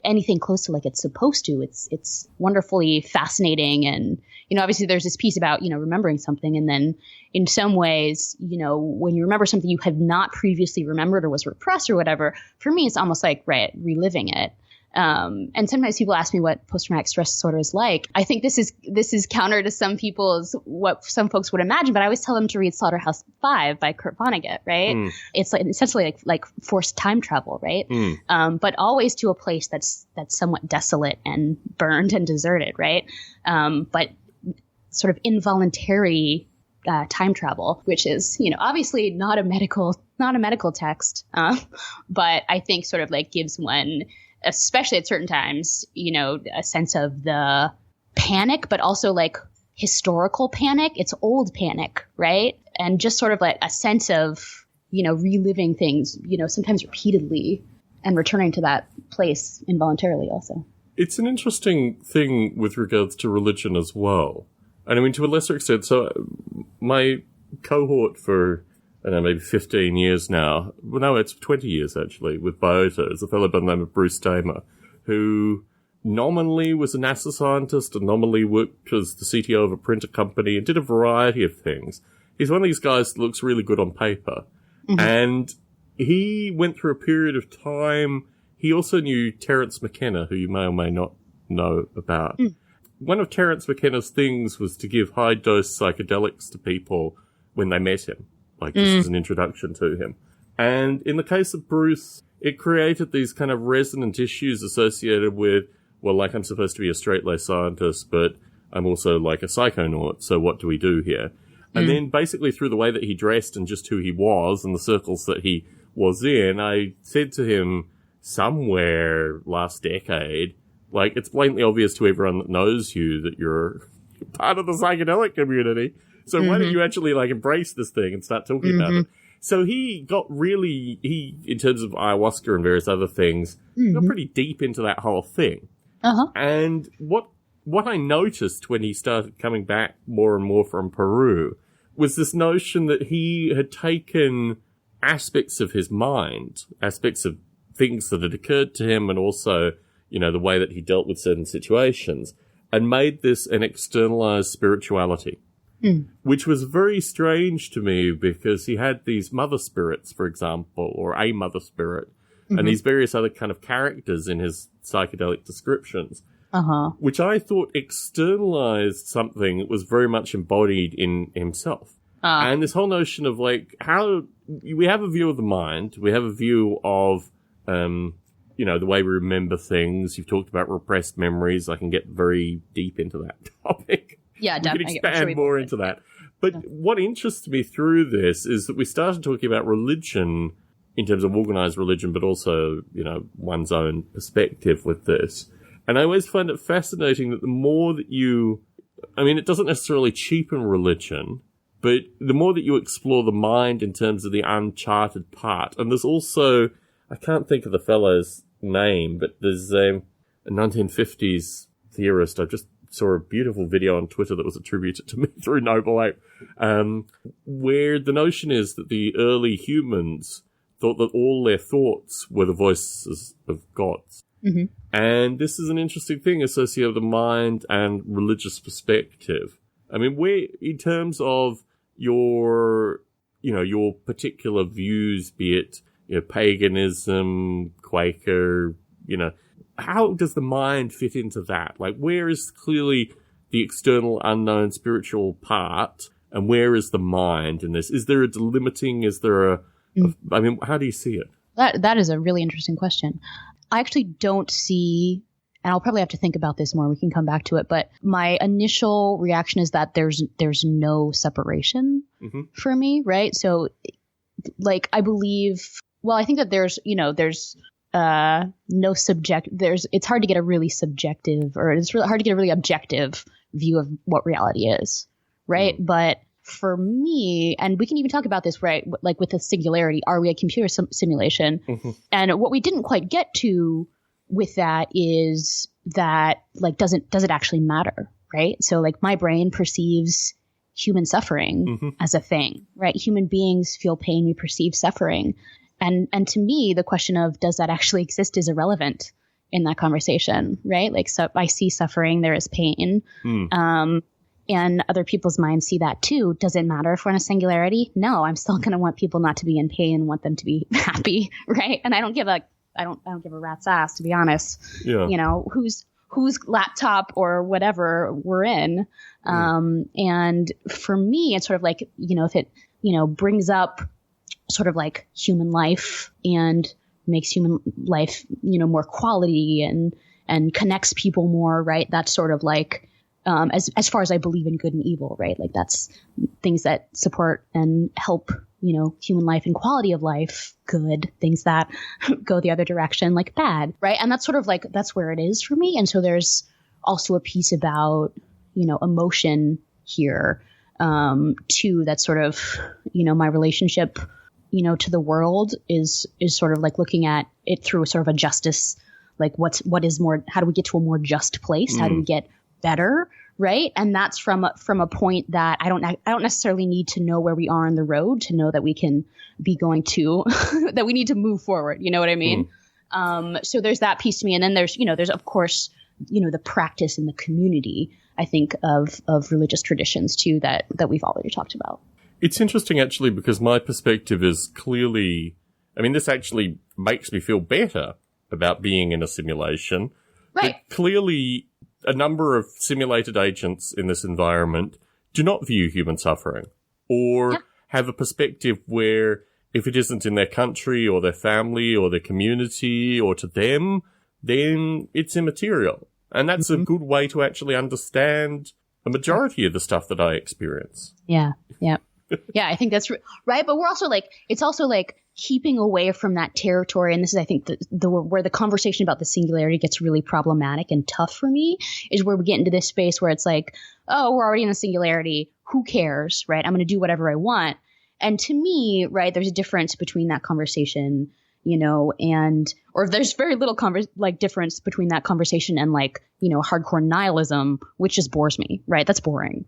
anything close to like it's supposed to, it's wonderfully fascinating. And obviously, there's this piece about remembering something, and then in some ways, when you remember something you had not previously remembered or was repressed or whatever. For me, it's almost like reliving it. And sometimes people ask me what post-traumatic stress disorder is like. I think this is counter to what some folks would imagine, but I always tell them to read Slaughterhouse-Five by Kurt Vonnegut, right? It's like essentially like forced time travel, right? But always to a place that's somewhat desolate and burned and deserted, right? But sort of involuntary time travel, which is, obviously not a medical text, but I think sort of like gives one, especially at certain times, a sense of the panic, but also like historical panic. It's old panic, right? And just sort of like a sense of, reliving things, sometimes repeatedly and returning to that place involuntarily also. It's an interesting thing with regards to religion as well. And I mean, to a lesser extent, so my cohort for, I don't know, maybe 15 years now. Well, no, it's 20 years, actually, with Biota. Is a fellow by the name of Bruce Damer, who nominally was a NASA scientist and nominally worked as the CTO of a printer company and did a variety of things. He's one of these guys that looks really good on paper. Mm-hmm. And he went through a period of time. He also knew Terence McKenna, who you may or may not know about. One of Terence McKenna's things was to give high-dose psychedelics to people when they met him. Like, this is an introduction to him. And in the case of Bruce, it created these kind of resonant issues associated with, well, like, I'm supposed to be a straight-laced scientist, but I'm also like a psychonaut, so what do we do here? And then basically through the way that he dressed and just who he was and the circles that he was in, I said to him somewhere last decade, like, it's blatantly obvious to everyone that knows you that you're part of the psychedelic community. So why don't you actually, like, embrace this thing and start talking about it? So he got in terms of ayahuasca and various other things, got pretty deep into that whole thing. And what I noticed when he started coming back more and more from Peru was this notion that he had taken aspects of his mind, aspects of things that had occurred to him and also, the way that he dealt with certain situations, and made this an externalized spirituality. Which was very strange to me because he had these mother spirits, for example, or a mother spirit, and these various other kind of characters in his psychedelic descriptions, which I thought externalized something that was very much embodied in himself. And this whole notion of like how we have a view of the mind, we have a view of, the way we remember things. You've talked about repressed memories. I can get very deep into that topic. Yeah, definitely. We can expand more into that. But what interests me through this is that we started talking about religion in terms of organized religion, but also, one's own perspective with this. And I always find it fascinating that the more that it doesn't necessarily cheapen religion, but the more that you explore the mind in terms of the uncharted part. And there's also, I can't think of the fellow's name, but there's a 1950s theorist. I just saw a beautiful video on Twitter that was attributed to me through Noble Ape, where the notion is that the early humans thought that all their thoughts were the voices of gods. And this is an interesting thing associated with the mind and religious perspective. I mean, where, in terms of your particular views, be it, paganism, Quaker, how does the mind fit into that? Like, where is clearly the external, unknown, spiritual part, and where is the mind in this? Is there a delimiting? Is there how do you see it? That is a really interesting question. I actually don't see, and I'll probably have to think about this more. We can come back to it, but my initial reaction is that there's no separation for me, right? So, like, I think that there's no it's hard to get a really subjective, or it's really hard to get a really objective view of what reality is, right? But for me, and we can even talk about this, right? Like with the singularity, are we a computer simulation? Mm-hmm. And what we didn't quite get to with that is that, like, does it actually matter, right? So like my brain perceives human suffering as a thing, right? Human beings feel pain, we perceive suffering. And to me, the question of does that actually exist is irrelevant in that conversation, right? Like, so I see suffering, there is pain. And other people's minds see that too. Does it matter if we're in a singularity? No, I'm still going to want people not to be in pain and want them to be happy, right? And I don't give a rat's ass, to be honest. Yeah. You know, whose laptop or whatever we're in. And for me, it's sort of like, you know, if it, you know, brings up sort of like human life and makes human life, you know, more quality and connects people more, right? That's sort of like, as far as I believe in good and evil, right? Like that's things that support and help, you know, human life and quality of life, good. Things that go the other direction, like bad, right? And that's sort of like, that's where it is for me. And so there's also a piece about, you know, emotion here, too, that's sort of, you know, my relationship, you know, to the world is sort of like looking at it through sort of a justice, like what is more, how do we get to a more just place? How do we get better? Right. And that's from a point that I don't necessarily need to know where we are on the road to know that we can be going to, that we need to move forward. You know what I mean? So there's that piece to me. And then there's of course, you know, the practice in the community, I think of religious traditions too, that we've already talked about. It's interesting actually, because my perspective is clearly, I mean, this actually makes me feel better about being in a simulation. Right. But clearly, a number of simulated agents in this environment do not view human suffering or have a perspective where if it isn't in their country or their family or their community or to them, then it's immaterial. And that's a good way to actually understand a majority of the stuff that I experience. Yeah. Yeah. Yeah, I think that's right. But we're also like, it's also like keeping away from that territory. And this is, I think, the where the conversation about the singularity gets really problematic and tough for me, is where we get into this space where it's like, oh, we're already in a singularity. Who cares? Right. I'm going to do whatever I want. And to me, right, there's a difference between that conversation, you know, or there's very little difference between that conversation and like, you know, hardcore nihilism, which just bores me, right? That's boring.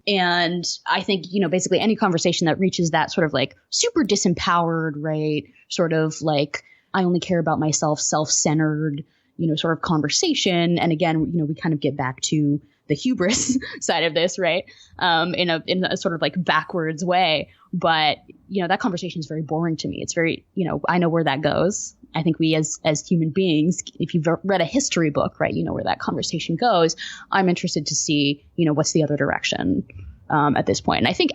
And I think, you know, basically any conversation that reaches that sort of like super disempowered, right? Sort of like, I only care about myself, self-centered, you know, sort of conversation. And again, you know, we kind of get back to the hubris side of this, right? In a sort of like backwards way. But, you know, that conversation is very boring to me. It's very, you know, I know where that goes. I think we as human beings, if you've read a history book, right, you know where that conversation goes. I'm interested to see, you know, what's the other direction at this point. And I think,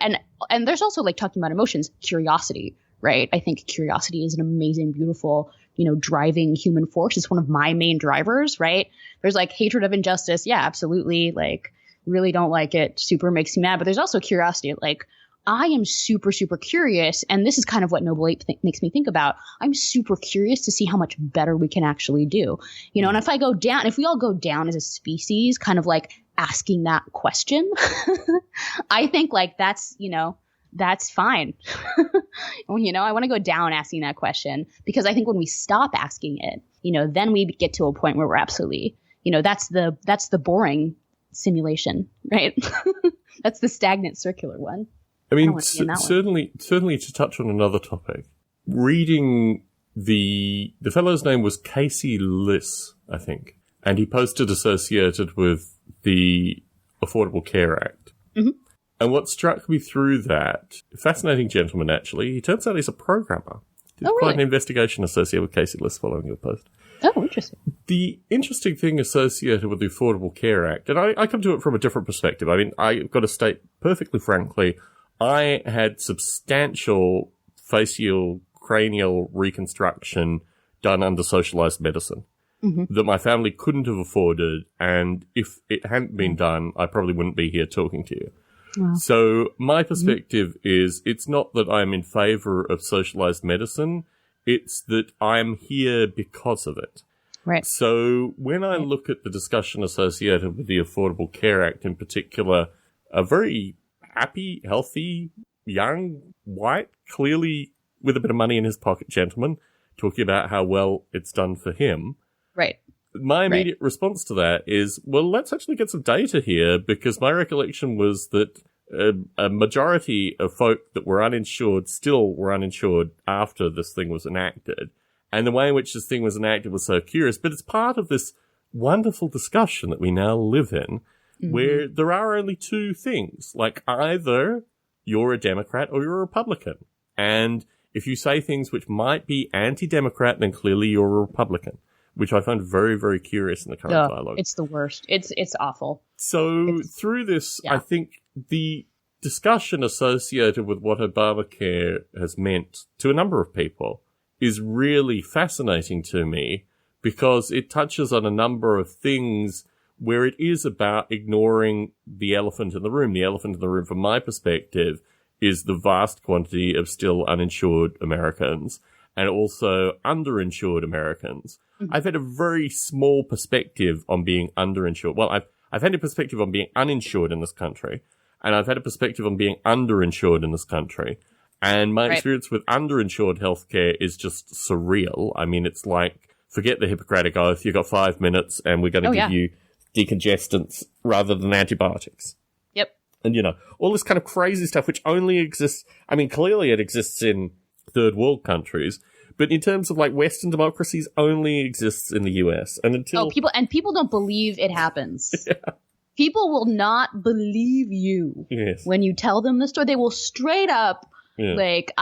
and there's also like talking about emotions, curiosity, right? I think curiosity is an amazing, beautiful, you know, driving human force. It's one of my main drivers, right? There's like hatred of injustice. Yeah, absolutely. Like really don't like it. Super makes me mad. But there's also curiosity. Like I am super, super curious. And this is kind of what Noble Ape makes me think about. I'm super curious to see how much better we can actually do. You know, and if we all go down as a species, kind of like asking that question, I think like that's, you know, that's fine. You know, I want to go down asking that question, because I think when we stop asking it, you know, then we get to a point where we're absolutely, you know, that's the boring simulation, right? That's the stagnant circular one. I mean, certainly to touch on another topic, reading the fellow's name was Casey Liss, I think, and he posted associated with the Affordable Care Act. And what struck me through that, fascinating gentleman actually, he turns out he's a programmer. Did quite an investigation associated with Casey Liss following your post. Oh, interesting. The interesting thing associated with the Affordable Care Act, and I come to it from a different perspective. I mean, I've got to state perfectly frankly, I had substantial facial cranial reconstruction done under socialized medicine that my family couldn't have afforded. And if it hadn't been done, I probably wouldn't be here talking to you. Wow. So my perspective is it's not that I'm in favor of socialized medicine. It's that I'm here because of it. Right. So when I look at the discussion associated with the Affordable Care Act in particular, a very happy, healthy, young, white, clearly with a bit of money in his pocket gentleman, talking about how well it's done for him. Right. My immediate response to that is, well, let's actually get some data here, because my recollection was that a majority of folk that were uninsured still were uninsured after this thing was enacted. And the way in which this thing was enacted was so curious, but it's part of this wonderful discussion that we now live in, where there are only two things. Like, either you're a Democrat or you're a Republican. And if you say things which might be anti-Democrat, then clearly you're a Republican, which I find very, very curious in the current dialogue. It's the worst. It's awful. So through this, I think the discussion associated with what Obamacare has meant to a number of people is really fascinating to me, because it touches on a number of things where it is about ignoring the elephant in the room. The elephant in the room, from my perspective, is the vast quantity of still uninsured Americans and also underinsured Americans. I've had a very small perspective on being underinsured. Well, I've had a perspective on being uninsured in this country, and I've had a perspective on being underinsured in this country. And my experience with underinsured healthcare is just surreal. I mean, it's like, forget the Hippocratic Oath. You've got 5 minutes and we're going to give you decongestants rather than antibiotics. Yep. And, you know, all this kind of crazy stuff, which only exists. I mean, clearly it exists in third world countries, but in terms of like Western democracies, only exists in the US. And until people don't believe it happens. People will not believe you when you tell them the story. They will straight up like,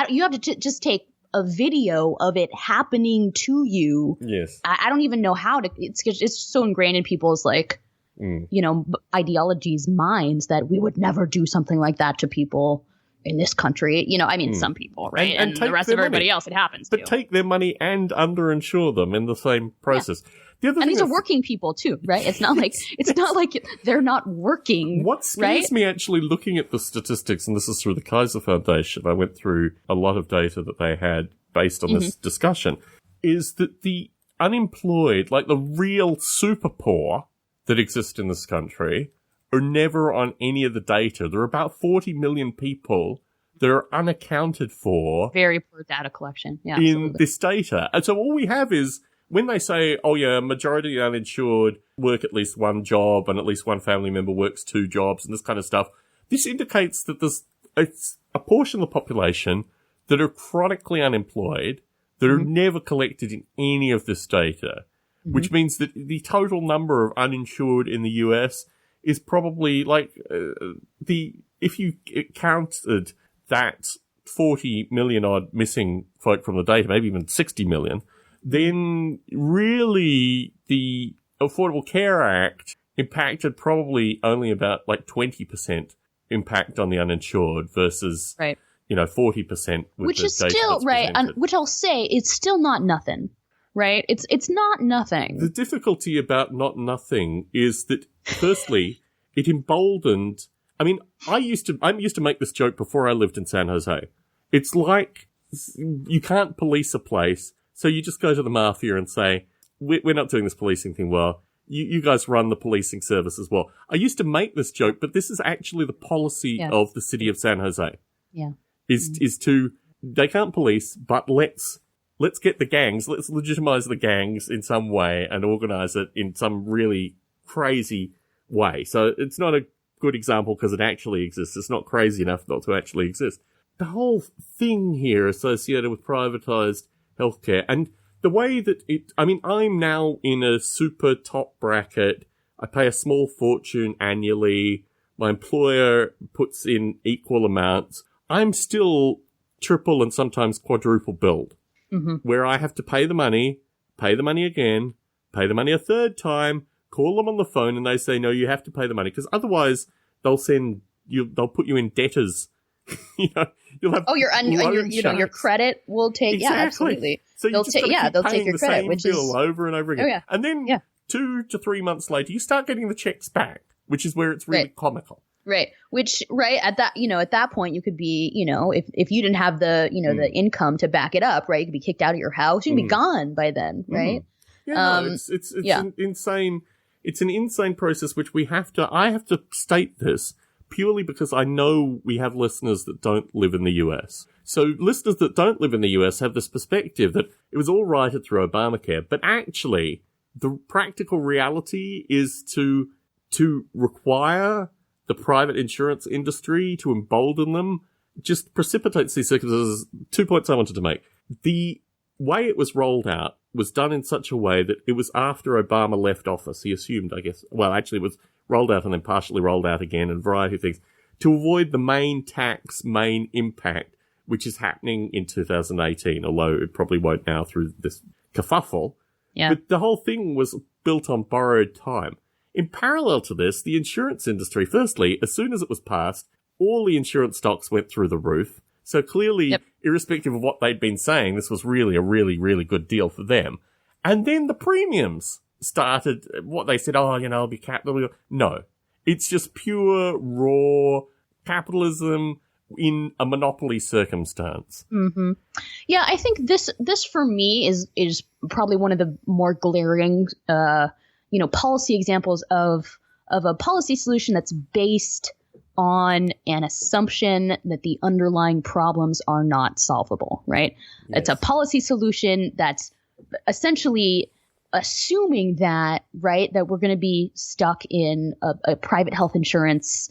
you have to just take a video of it happening to you. Yes. I don't even know how to. It's so ingrained in people's like, you know, ideologies, minds, that we would never do something like that to people in this country. You know, I mean, some people, right? And the rest of everybody else, it happens to. But take their money and underinsure them in the same process. And these are working people too, right? It's not like they're not working. What scares me, actually, looking at the statistics, and this is through the Kaiser Foundation, I went through a lot of data that they had based on this discussion, is that the unemployed, like the real super poor that exist in this country, are never on any of the data. There are about 40 million people that are unaccounted for. Very poor data collection. Yeah, in absolutely. this data. And so all we have is, when they say, oh yeah, majority of the uninsured work at least one job and at least one family member works 2 jobs and this kind of stuff, this indicates that there's a portion of the population that are chronically unemployed, that are never collected in any of this data, which means that the total number of uninsured in the US is probably like, if you counted that 40 million odd missing folk from the data, maybe even 60 million, then really the Affordable Care Act impacted probably only about like 20% impact on the uninsured versus, 40% with which the is data still, that's presented. which I'll say, it's still not nothing, right? It's not nothing. The difficulty about not nothing is that, firstly, it emboldened, I mean, I used to make this joke before I lived in San Jose. It's like, you can't police a place, so you just go to the mafia and say, we're not doing this policing thing well. You guys run the policing service as well. I used to make this joke, but this is actually the policy of the city of San Jose. Yeah. Is to, they can't police, but let's get the gangs, let's legitimize the gangs in some way and organize it in some really crazy way. So it's not a good example because it actually exists. It's not crazy enough not to actually exist. The whole thing here associated with privatized healthcare and the way that I'm now in a super top bracket. I pay a small fortune annually. My employer puts in equal amounts. I'm still triple and sometimes quadruple billed, where I have to pay the money again, pay the money a third time, call them on the phone, and they say, no, you have to pay the money, because otherwise they'll put you in debtors. You'll have your credit will take exactly. Yeah, absolutely. So they'll take your credit, which is over and over again. And then 2 to 3 months later, you start getting the checks back, which is where it's really comical. Right. Which, at that point, you could be, if you didn't have the, the income to back it up, right, you could be kicked out of your house. You'd be gone by then, right? It's an insane process, which I have to state this purely because I know we have listeners that don't live in the US. So listeners that don't live in the US have this perspective that it was all righted through Obamacare, but actually the practical reality is to require the private insurance industry, to embolden them, just precipitates these circumstances. 2 points I wanted to make. The way it was rolled out was done in such a way that it was after Obama left office. He assumed, I guess, well, actually it was rolled out and then partially rolled out again and a variety of things to avoid the main impact, which is happening in 2018, although it probably won't now through this kerfuffle. Yeah. But the whole thing was built on borrowed time. In parallel to this, the insurance industry, firstly, as soon as it was passed, all the insurance stocks went through the roof. So clearly, irrespective of what they'd been saying, this was really a really, really good deal for them. And then the premiums started, what they said, it'll be capital. No. It's just pure, raw capitalism in a monopoly circumstance. Mm-hmm. Yeah, I think this for me is probably one of the more glaring, policy examples of a policy solution that's based on an assumption that the underlying problems are not solvable, right? Yes. It's a policy solution that's essentially assuming that, right, that we're going to be stuck in a private health insurance,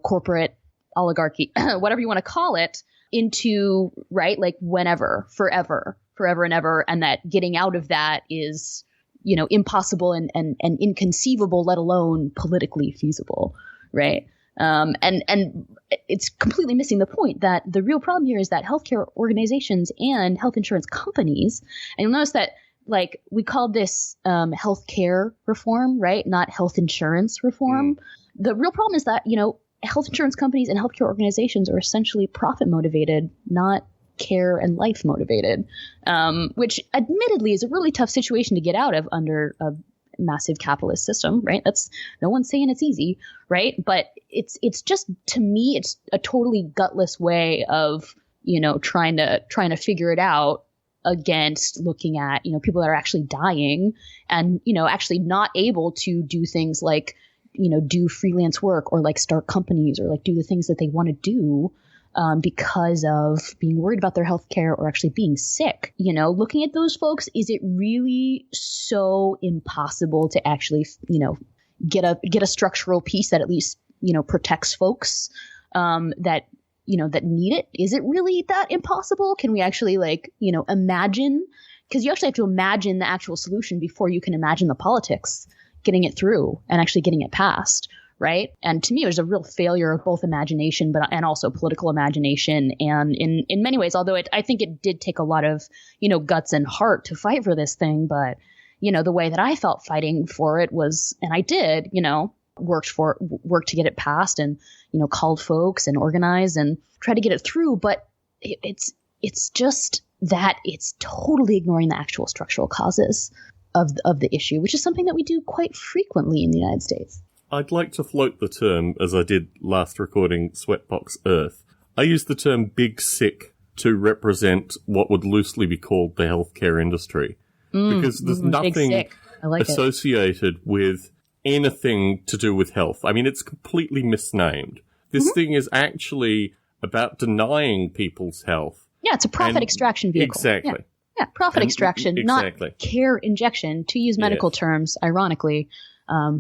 corporate oligarchy, whatever you want to call it, into, right, like whenever, forever and ever, and that getting out of that is, impossible and inconceivable, let alone politically feasible, right? And it's completely missing the point that the real problem here is that healthcare organizations and health insurance companies, and you'll notice that, like, we called this healthcare reform, right? Not health insurance reform. The real problem is that, health insurance companies and healthcare organizations are essentially profit motivated, not care and life motivated, which admittedly is a really tough situation to get out of under a massive capitalist system, right? That's, no one's saying it's easy, right? But it's just, to me, it's a totally gutless way of, trying to figure it out against looking at, people that are actually dying and, actually not able to do things like, do freelance work or like start companies or like do the things that they want to do because of being worried about their health care or actually being sick. Looking at those folks, is it really so impossible to actually, get a structural piece that at least, protects folks that need it? Is it really that impossible? Can we actually imagine? Because you actually have to imagine the actual solution before you can imagine the politics getting it through and actually getting it passed, right? And to me, there's a real failure of both imagination and also political imagination. And in many ways, although I think it did take a lot of, guts and heart to fight for this thing, but, the way that I felt fighting for it was, and I did, worked to get it passed and, called folks and organized and tried to get it through. But it's just that it's totally ignoring the actual structural causes of the issue, which is something that we do quite frequently in the United States. I'd like to float the term, as I did last recording Sweatbox Earth. I use the term big sick to represent what would loosely be called the healthcare industry. Because there's nothing associated with anything to do with health. I mean, it's completely misnamed. This thing is actually about denying people's health. Yeah, it's a profit extraction vehicle. Exactly. Yeah, profit extraction, not care injection, to use medical terms, ironically,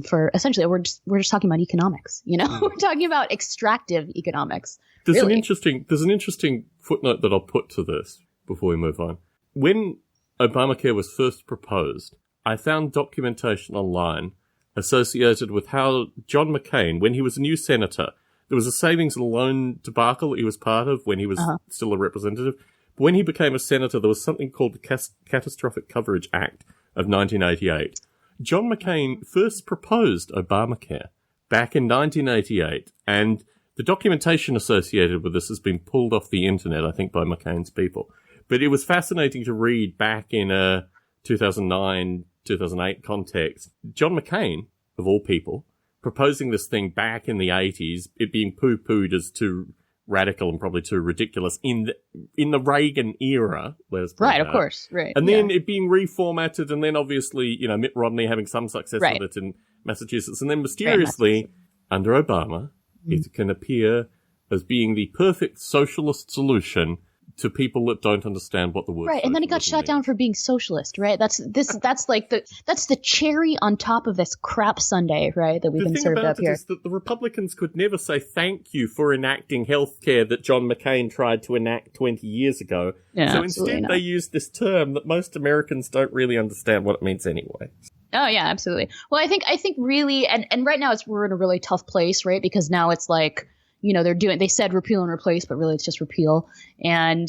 for essentially we're just talking about economics, We're talking about extractive economics. There's an interesting footnote that I'll put to this before we move on. When Obamacare was first proposed, I found documentation online associated with how John McCain, when he was a new senator, there was a savings and loan debacle that he was part of when he was still a representative. But when he became a senator, there was something called the Catastrophic Coverage Act of 1988. John McCain first proposed Obamacare back in 1988, and the documentation associated with this has been pulled off the internet, I think, by McCain's people. But it was fascinating to read back in a 2009, 2008 context. John McCain, of all people, proposing this thing back in the 80s, it being poo-pooed as too radical and probably too ridiculous in the Reagan era. Right, of course. Right. And then it being reformatted, and then obviously, Mitt Romney having some success with it in Massachusetts. And then mysteriously, under Obama, It can appear as being the perfect socialist solution to people that don't understand what the word right, and then it got shut down for being socialist, right? That's the cherry on top of this crap sundae, right? That we've been served up here. The thing about it is that the Republicans could never say thank you for enacting healthcare that John McCain tried to enact 20 years ago. Yeah, so instead, they used this term that most Americans don't really understand what it means anyway. Oh yeah, absolutely. Well, I think really, and right now we're in a really tough place, right? Because now it's like, they said repeal and replace, but really it's just repeal. And,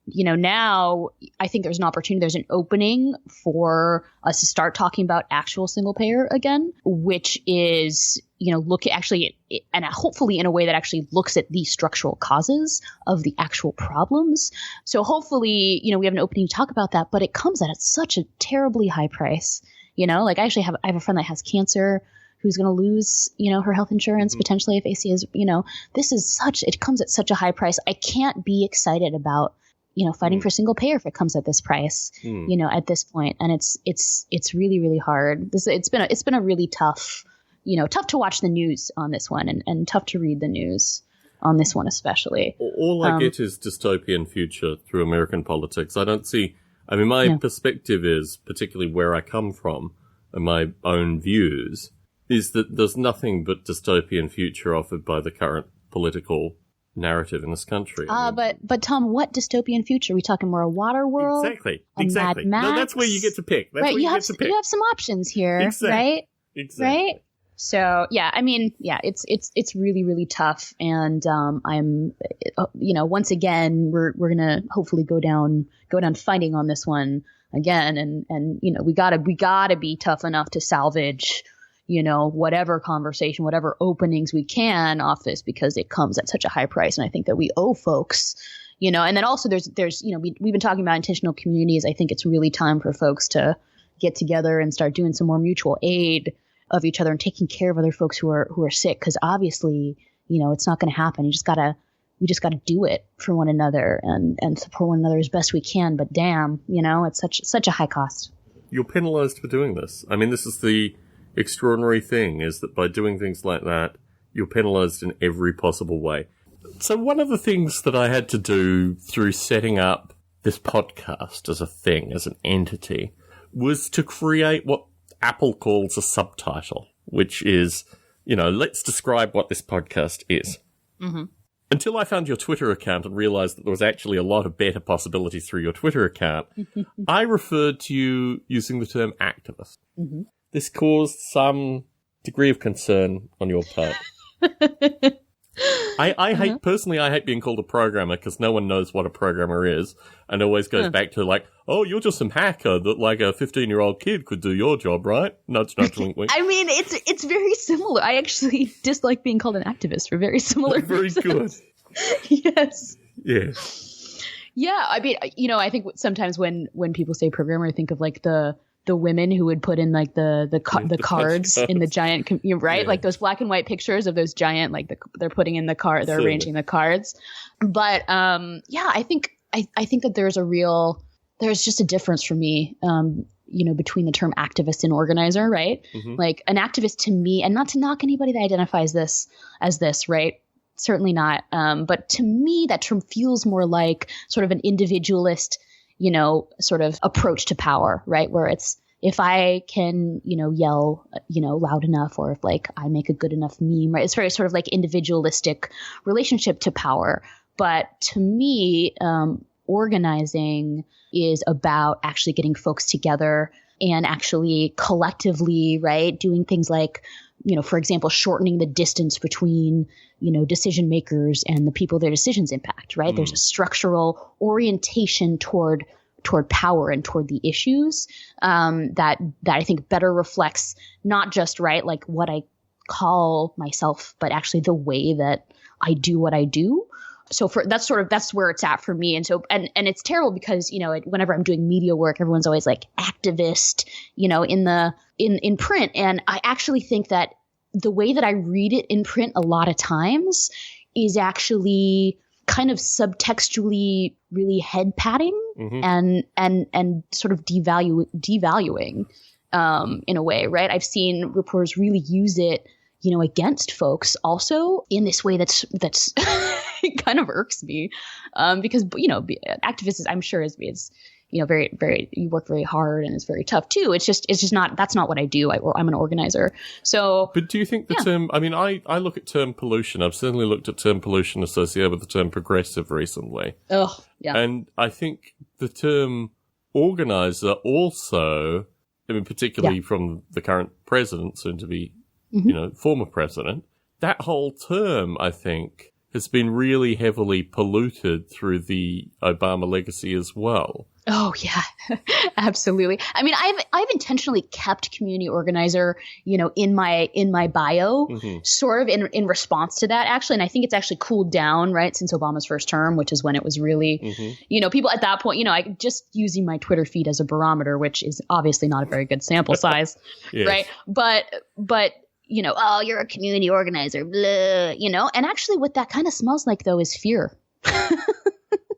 now I think there's an opportunity, there's an opening for us to start talking about actual single payer again, which is, look actually, and hopefully in a way that actually looks at the structural causes of the actual problems. So hopefully, we have an opening to talk about that, but it comes at such a terribly high price. Like I have a friend that has cancer who's going to lose, her health insurance potentially if AC is, it comes at such a high price. I can't be excited about, fighting for single payer if it comes at this price, at this point. And it's really, really hard. It's been a really tough, tough to watch the news on this one and tough to read the news on this one, especially. All I get is dystopian future through American politics. I don't see, my perspective is, particularly where I come from and my own views, is that there's nothing but dystopian future offered by the current political narrative in this country. But Tom, what dystopian future? Are we talking more a water world? Exactly. Mad Max? No, that's where you get to pick. You have some options here, exactly. right? Exactly. Right? So it's really, really tough. And I'm once again we're gonna hopefully go down fighting on this one again, and we gotta be tough enough to salvage whatever conversation, whatever openings we can off this, because it comes at such a high price. And I think that we owe folks, and then also there's we've been talking about intentional communities. I think it's really time for folks to get together and start doing some more mutual aid of each other and taking care of other folks who are sick. Cause obviously, it's not going to happen. We just gotta do it for one another and support one another as best we can. But damn, it's such a high cost. You're penalized for doing this. This is the extraordinary thing, is that by doing things like that, you're penalized in every possible way. So one of the things that I had to do through setting up this podcast as a thing, as an entity, was to create what Apple calls a subtitle, which is, let's describe what this podcast is. Mm-hmm. Until I found your Twitter account and realized that there was actually a lot of better possibilities through your Twitter account, I referred to you using the term activist. Mm-hmm. This caused some degree of concern on your part. I hate being called a programmer because no one knows what a programmer is, and it always goes back to like, oh, you're just some hacker that like a 15-year-old kid could do your job, right? Nudge, nudge, wink, wink. It's very similar. I actually dislike being called an activist for very similar reasons. Very good. Yes. Yeah. Yeah, I think sometimes when people say programmer, I think of like the women who would put in like the cards in the giant, right? Yeah. Like those black and white pictures of those giant, like they're putting in the card, they're arranging the cards. But I think that there's just a difference for me, between the term activist and organizer, right? Mm-hmm. Like an activist to me, and not to knock anybody that identifies this as this, right? Certainly not. But to me, that term feels more like sort of an individualist, sort of approach to power, right? Where it's, if I can, yell, loud enough, or if like I make a good enough meme, right? It's very sort of like individualistic relationship to power. But to me, organizing is about actually getting folks together and actually collectively, right, doing things like, for example, shortening the distance between, decision makers and the people their decisions impact, right? There's a structural orientation toward power and toward the issues that I think better reflects not just, right, like what I call myself, but actually the way that I do what I do. So that's where it's at for me. And so, and it's terrible because, whenever I'm doing media work, everyone's always like activist, in print. And I actually think that the way that I read it in print a lot of times is actually kind of subtextually really head patting and sort of devaluing in a way, right? I've seen reporters really use it, against folks also in this way that's it kind of irks me, because activists, I'm sure is very, very, you work very hard and it's very tough too. It's just not, that's not what I do. I'm an organizer. So, but do you think the term, I mean, I look at term pollution. I've certainly looked at term pollution associated with the term progressive recently. Oh, yeah. And I think the term organizer also, I mean, particularly from the current president, soon to be, former president, that whole term, I think, has been really heavily polluted through the Obama legacy as well. Oh yeah, absolutely. I mean, I've intentionally kept community organizer, in my bio, sort of in response to that actually. And I think it's actually cooled down, right, since Obama's first term, which is when it was really, people at that point, I just using my Twitter feed as a barometer, which is obviously not a very good sample size, yes. Right? But oh, you're a community organizer, blah, and actually what that kind of smells like though is fear.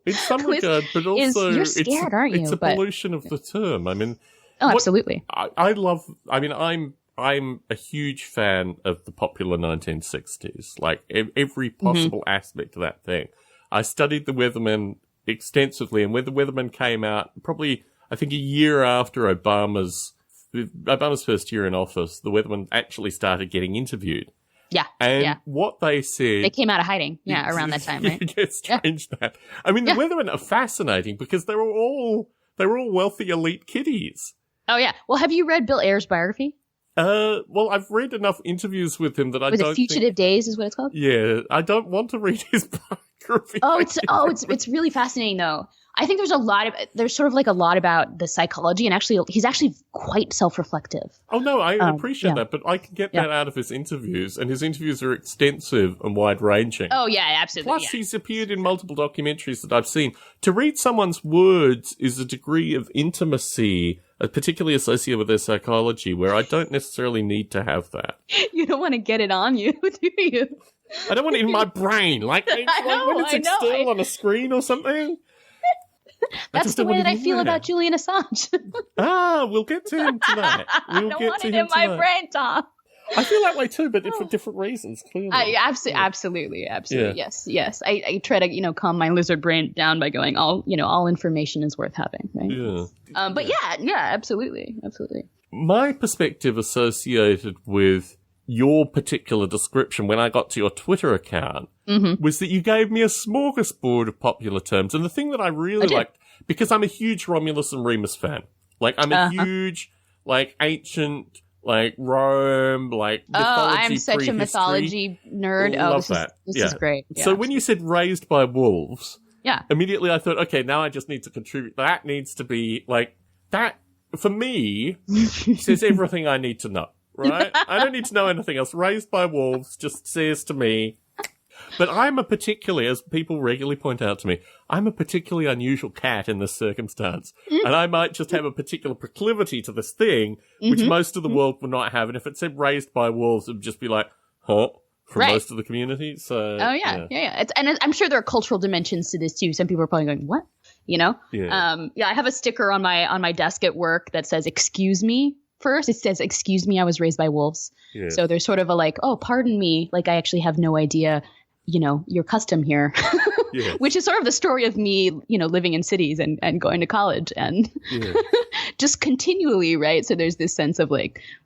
In some regard, but also you're scared, aren't you? It's a pollution of the term. I mean, absolutely. I'm a huge fan of the popular 1960s, like every possible aspect of that thing. I studied the Weathermen extensively, and when the Weathermen came out, probably I think a year after Obama's first year in office, the Weathermen actually started getting interviewed. Yeah. And what they said... They came out of hiding, around that time, right? It's strange that. I mean, the Weathermen are fascinating because they were all wealthy elite kiddies. Oh, yeah. Well, have you read Bill Ayers' biography? Well, I've read enough interviews with him that I don't think... Fugitive Days is what it's called? Yeah. I don't want to read his biography. It's really fascinating, though. I think there's sort of like a lot about the psychology, and actually, he's actually quite self-reflective. Oh, no, I appreciate that, but I can get that out of his interviews, and his interviews are extensive and wide-ranging. Oh, yeah, absolutely. Plus, he's appeared in multiple documentaries that I've seen. To read someone's words is a degree of intimacy, particularly associated with their psychology, where I don't necessarily need to have that. You don't want to get it on you, do you? I don't want it in my brain, when it's external on a screen or something. That's the way that I feel about Julian Assange. We'll get to him tonight. I don't want it in my brain, Tom. I feel that way too, but for different reasons, clearly. Absolutely. Yeah. Yes. I try to, calm my lizard brain down by going, all information is worth having, right? Yeah. But absolutely. My perspective associated with your particular description when I got to your Twitter account was that you gave me a smorgasbord of popular terms. And the thing that I really liked, because I'm a huge Romulus and Remus fan. Like, I'm a huge, ancient, Rome, mythology, I'm such a mythology nerd. This is great. Yeah. So when you said raised by wolves, immediately I thought, okay, now I just need to contribute. That needs to be, that, for me, says everything I need to know. Right? I don't need to know anything else. Raised by wolves just says to me. But I'm a particularly, as people regularly point out to me, I'm a particularly unusual cat in this circumstance. And I might just have a particular proclivity to this thing, which most of the world would not have. And if it said raised by wolves, it would just be like, for most of the community. So, yeah. And I'm sure there are cultural dimensions to this too. Some people are probably going, what? I have a sticker on my desk at work that says, excuse me. First, it says, excuse me, I was raised by wolves. Yeah. So there's sort of a pardon me, I actually have no idea, your custom here, which is sort of the story of me, living in cities and going to college and just continually, right? So there's this sense of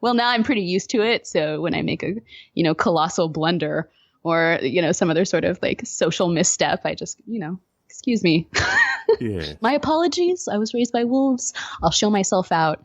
well, now I'm pretty used to it. So when I make a, colossal blunder or, some other sort of social misstep, I just, excuse me. My apologies. I was raised by wolves. I'll show myself out,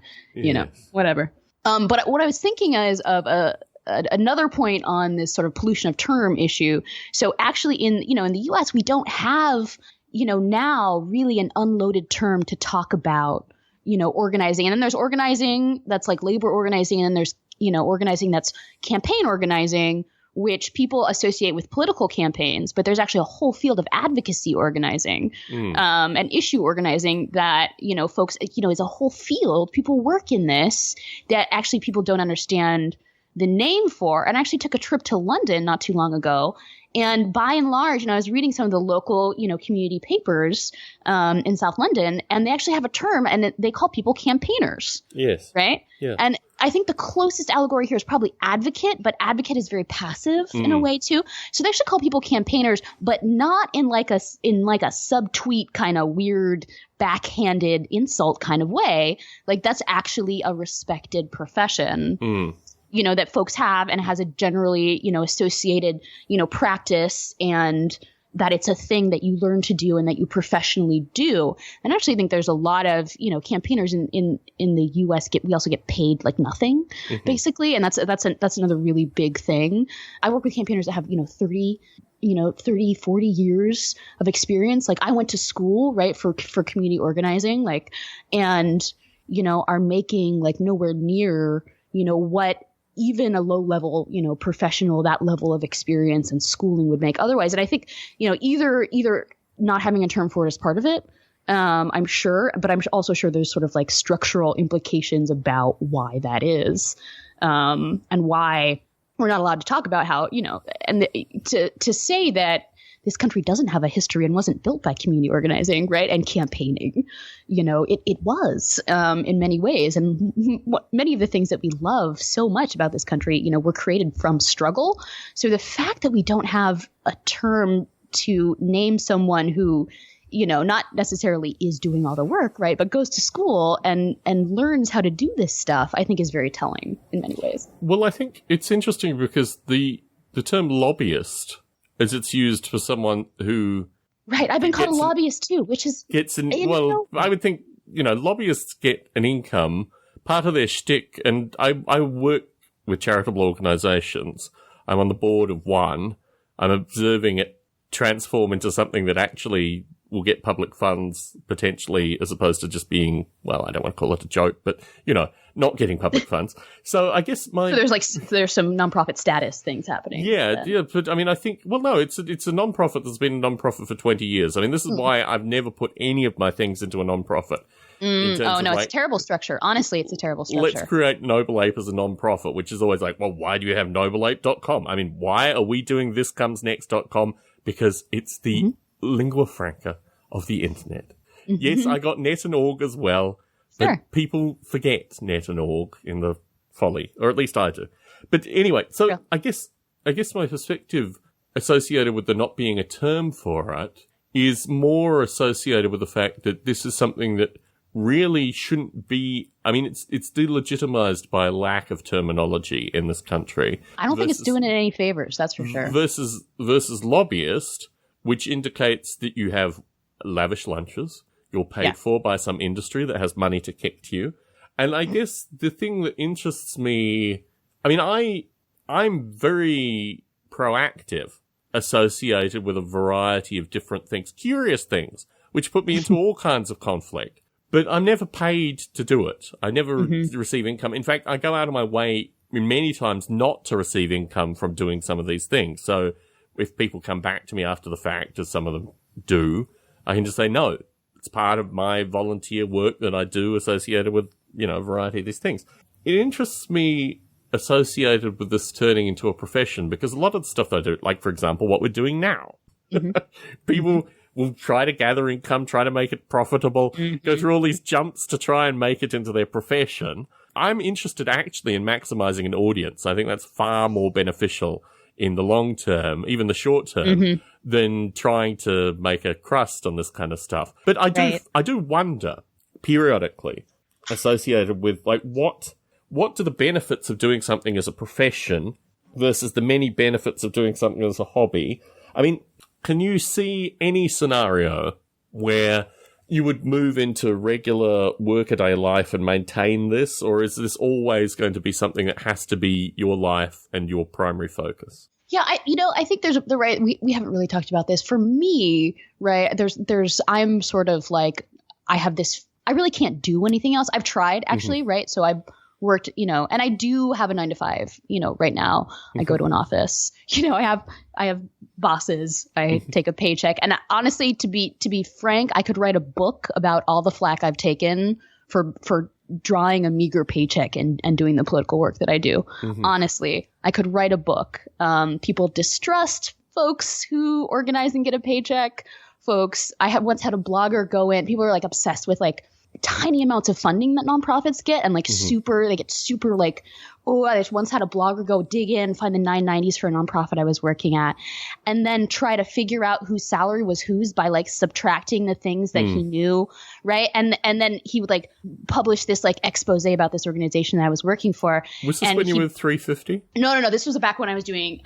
whatever. But what I was thinking is of another point on this sort of pollution of term issue. So actually in the US, we don't have, now really an unloaded term to talk about, organizing. And then there's organizing that's labor organizing. And then there's, organizing that's campaign organizing, which people associate with political campaigns, but there's actually a whole field of advocacy organizing, and issue organizing that, folks, is a whole field. People work in this that actually people don't understand the name for. And I actually took a trip to London not too long ago. And by and large, I was reading some of the local, community papers in South London, and they actually have a term, and they call people campaigners. Yes. Right? Yeah. And I think the closest allegory here is probably advocate, but advocate is very passive in a way too. So they should call people campaigners, but not in like a subtweet kind of weird backhanded insult kind of way. Like that's actually a respected profession. That folks have and has a generally, associated, practice, and that it's a thing that you learn to do and that you professionally do. And I actually think there's a lot of, campaigners in the US we also get paid like nothing, basically. And that's another really big thing. I work with campaigners that have, 30, 40 years of experience. Like I went to school, right, for community organizing, like, and, are making like nowhere near, what even a low level, professional, that level of experience and schooling would make otherwise. And I think, either not having a term for it is part of it. I'm sure, but I'm also sure there's sort of like structural implications about why that is, and why we're not allowed to talk about how, to say that this country doesn't have a history and wasn't built by community organizing, right? And campaigning, it was in many ways. And many of the things that we love so much about this country, were created from struggle. So the fact that we don't have a term to name someone who, not necessarily is doing all the work, right, but goes to school and learns how to do this stuff, I think is very telling in many ways. Well, I think it's interesting because the term lobbyist, as it's used for someone who... Right, I've been called a lobbyist too, which is... I would think, lobbyists get an income, part of their shtick, and I work with charitable organisations. I'm on the board of one. I'm observing it transform into something that actually will get public funds, potentially, as opposed to just being, well, I don't want to call it a joke, but, not getting public funds. So I guess so there's some nonprofit status things happening. Yeah, but I mean, I think, well, no, it's a nonprofit that's been a nonprofit for 20 years. I mean, this is why I've never put any of my things into a nonprofit. It's a terrible structure. Honestly, it's a terrible structure. Let's create Noble Ape as a nonprofit, which is always like, well, why do you have nobleape.com? I mean, why are we doing thiscomesnext.com? Because it's the lingua franca of the internet. Yes, I got net and org as well. But people forget net and org in the folly, or at least I do. But anyway, so I guess my perspective associated with there not being a term for it is more associated with the fact that this is something that really shouldn't be. I mean, it's delegitimized by a lack of terminology in this country. I don't think it's doing it any favors, that's for sure. Versus lobbyist, which indicates that you have lavish lunches. You're paid for by some industry that has money to kick to you. And I guess the thing that interests me, I mean, I'm very proactive, associated with a variety of different things, curious things, which put me into all kinds of conflict. But I'm never paid to do it. I never receive income. In fact, I go out of my way many times not to receive income from doing some of these things. So if people come back to me after the fact, as some of them do, I can just say no. It's part of my volunteer work that I do associated with, a variety of these things. It interests me associated with this turning into a profession because a lot of the stuff I do, like, for example, what we're doing now, people will try to gather income, try to make it profitable, go through all these jumps to try and make it into their profession. I'm interested actually in maximizing an audience. I think that's far more beneficial in the long term, even the short term, than trying to make a crust on this kind of stuff. But I do wonder periodically, associated with like what do the benefits of doing something as a profession versus the many benefits of doing something as a hobby? I mean, can you see any scenario where you would move into regular workaday life and maintain this, or is this always going to be something that has to be your life and your primary focus? Yeah, I think there's the right. We haven't really talked about this. For me, right? I'm sort of like I have this. I really can't do anything else. I've tried actually, right? So I've worked, and I do have a 9-to-5. Right now I go to an office. I have bosses. I take a paycheck, and honestly, to be frank, I could write a book about all the flack I've taken for drawing a meager paycheck and doing the political work that I do. Honestly, I could write a book. People distrust folks who organize and get a paycheck. Folks, once had a blogger go in. People are like obsessed with like tiny amounts of funding that nonprofits get, and like they get super like, oh, I just once had a blogger go dig in, find the 990s for a nonprofit I was working at, and then try to figure out whose salary was whose by like subtracting the things that he knew, right? And then he would like publish this like expose about this organization that I was working for. Was this when you were 350? No. This was back when I was doing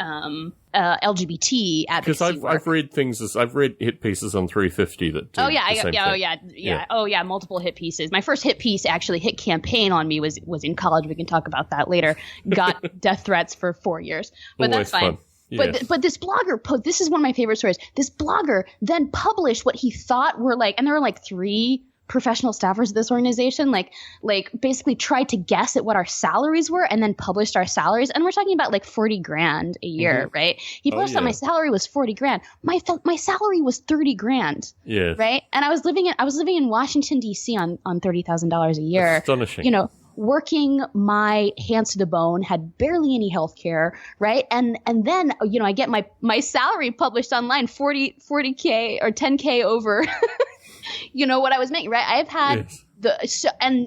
LGBT advocacy. Because I've read hit pieces on 350 that do multiple hit pieces. My first hit piece, actually, hit campaign on me was in college. We can talk about that later. Got death threats for 4 years, but always that's fine. Yes. But this blogger, this is one of my favorite stories. This blogger then published what he thought were like, and there were like 3 professional staffers at this organization, like basically tried to guess at what our salaries were and then published our salaries. And we're talking about like $40,000 a year, right? He posted that my salary was $40,000. My salary was $30,000. Yeah. Right. And I was living in Washington, D.C. on $30,000 a year. Astonishing. You know, working my hands to the bone, had barely any health care, right? And then, you know, I get my salary published online, 40K or 10K over you know what I was making, right? I've had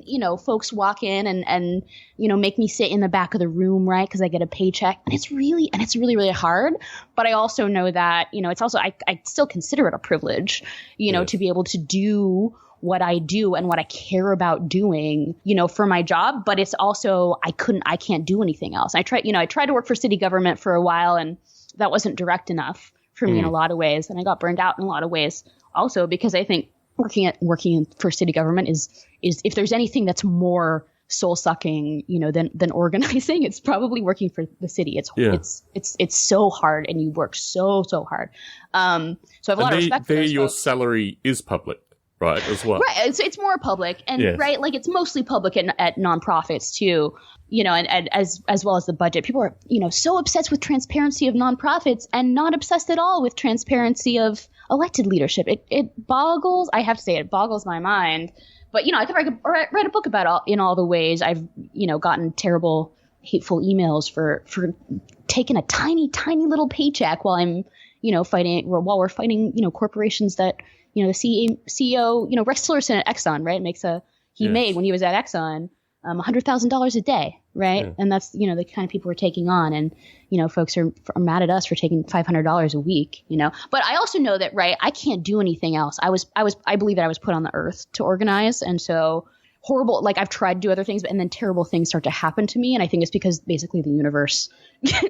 you know, folks walk in and you know, make me sit in the back of the room, right? Because I get a paycheck, and it's really really hard. But I also know that, you know, it's also I still consider it a privilege, you know, to be able to do what I do and what I care about doing, you know, for my job. But it's also I can't do anything else. I tried to work for city government for a while, and that wasn't direct enough for me in a lot of ways, and I got burned out in a lot of ways also, because I think working for city government is if there's anything that's more soul sucking, you know, than organizing, it's probably working for the city. It's so hard, and you work so hard. So I have a lot of respect for those your folks. salary is public, right, as well. Right, it's more public, and right, like it's mostly public at nonprofits too. You know, and as well as the budget. People are, you know, so obsessed with transparency of nonprofits and not obsessed at all with transparency of elected leadership. It boggles, I have to say, it boggles my mind. But, you know, I could write a book about in all the ways I've, you know, gotten terrible, hateful emails for taking a tiny little paycheck while I'm, you know, while we're fighting, you know, corporations that, you know, the CEO, you know, Rex Tillerson at Exxon, right, made when he was at Exxon $100,000 a day, right? Yeah. And that's, you know, the kind of people we're taking on. And, you know, folks are mad at us for taking $500 a week, you know. But I also know that, right, I can't do anything else. I believe that I was put on the earth to organize. And so horrible, like I've tried to do other things, and then terrible things start to happen to me. And I think it's because basically the universe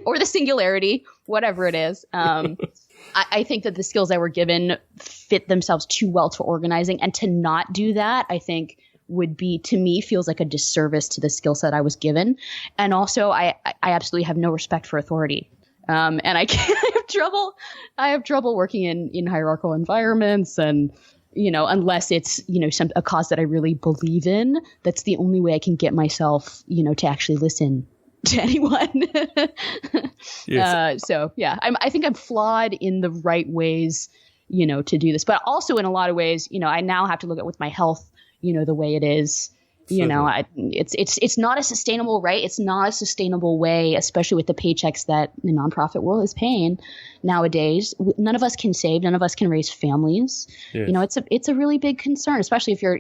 or the singularity, whatever it is, I think that the skills I were given fit themselves too well to organizing. And to not do that, I think would be, to me, feels like a disservice to the skill set I was given. And also I absolutely have no respect for authority. And I have trouble working in hierarchical environments, and, you know, unless it's, you know, a cause that I really believe in, that's the only way I can get myself, you know, to actually listen to anyone. Yes. So yeah, I think I'm flawed in the right ways, you know, to do this, but also in a lot of ways, you know, I now have to look at with my health, you know, the way it is, you know, it's not a sustainable, right? It's not a sustainable way, especially with the paychecks that the nonprofit world is paying nowadays. None of us can save. None of us can raise families. Yes. You know, it's a really big concern, especially if you're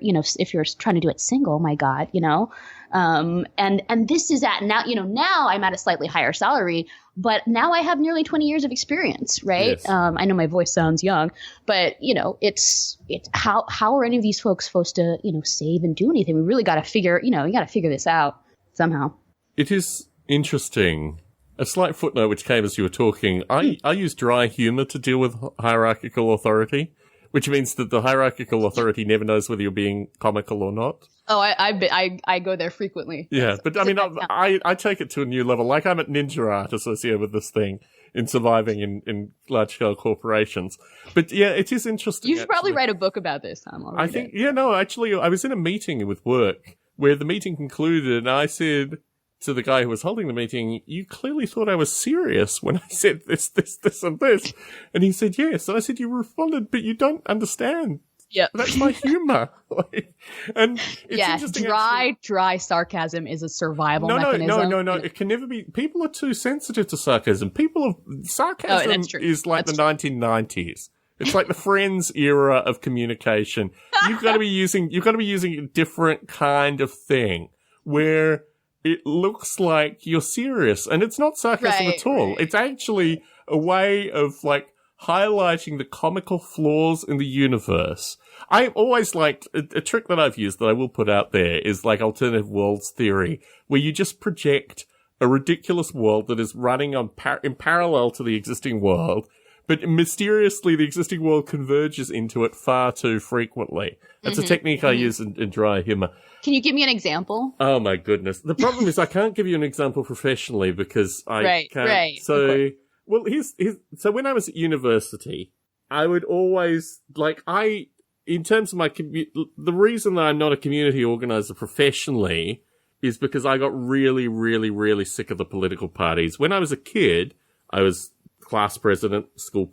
trying to do it single, my God, you know. And this is now I'm at a slightly higher salary, but now I have nearly 20 years of experience, right? Yes. I know my voice sounds young, but, you know, it's how are any of these folks supposed to, you know, save and do anything? We really got to figure this out somehow. It is interesting. A slight footnote which came as you were talking. I use dry humor to deal with hierarchical authority, which means that the hierarchical authority never knows whether you're being comical or not. Oh, I go there frequently. Yeah, but I mean, I take it to a new level. Like, I'm at Ninja Art associated with this thing in surviving in large-scale corporations. But yeah, it is interesting. You should probably write a book about this, Tom. I think, actually, I was in a meeting with work where the meeting concluded, and I said to the guy who was holding the meeting, "You clearly thought I was serious when I said this, and this." And he said, "Yes." And I said, "You responded, but you don't understand Yep. That's my humor. And it's dry sarcasm is a survival mechanism. No. It can never be. People are too sensitive to sarcasm. Sarcasm is like the 1990s. It's like the Friends era of communication. You've got to be using a different kind of thing where it looks like you're serious, and it's not sarcasm at all. Right. It's actually a way of like highlighting the comical flaws in the universe. I've always liked a trick that I've used that I will put out there is like alternative worlds theory, where you just project a ridiculous world that is running in parallel to the existing world, but mysteriously the existing world converges into it far too frequently. That's a technique I use in dry humor. Can you give me an example? Oh my goodness. The problem is I can't give you an example professionally because I can't. Right. So, well, so when I was at university, I would always, in terms of the reason that I'm not a community organizer professionally is because I got really, really, really sick of the political parties. When I was a kid, I was class president, school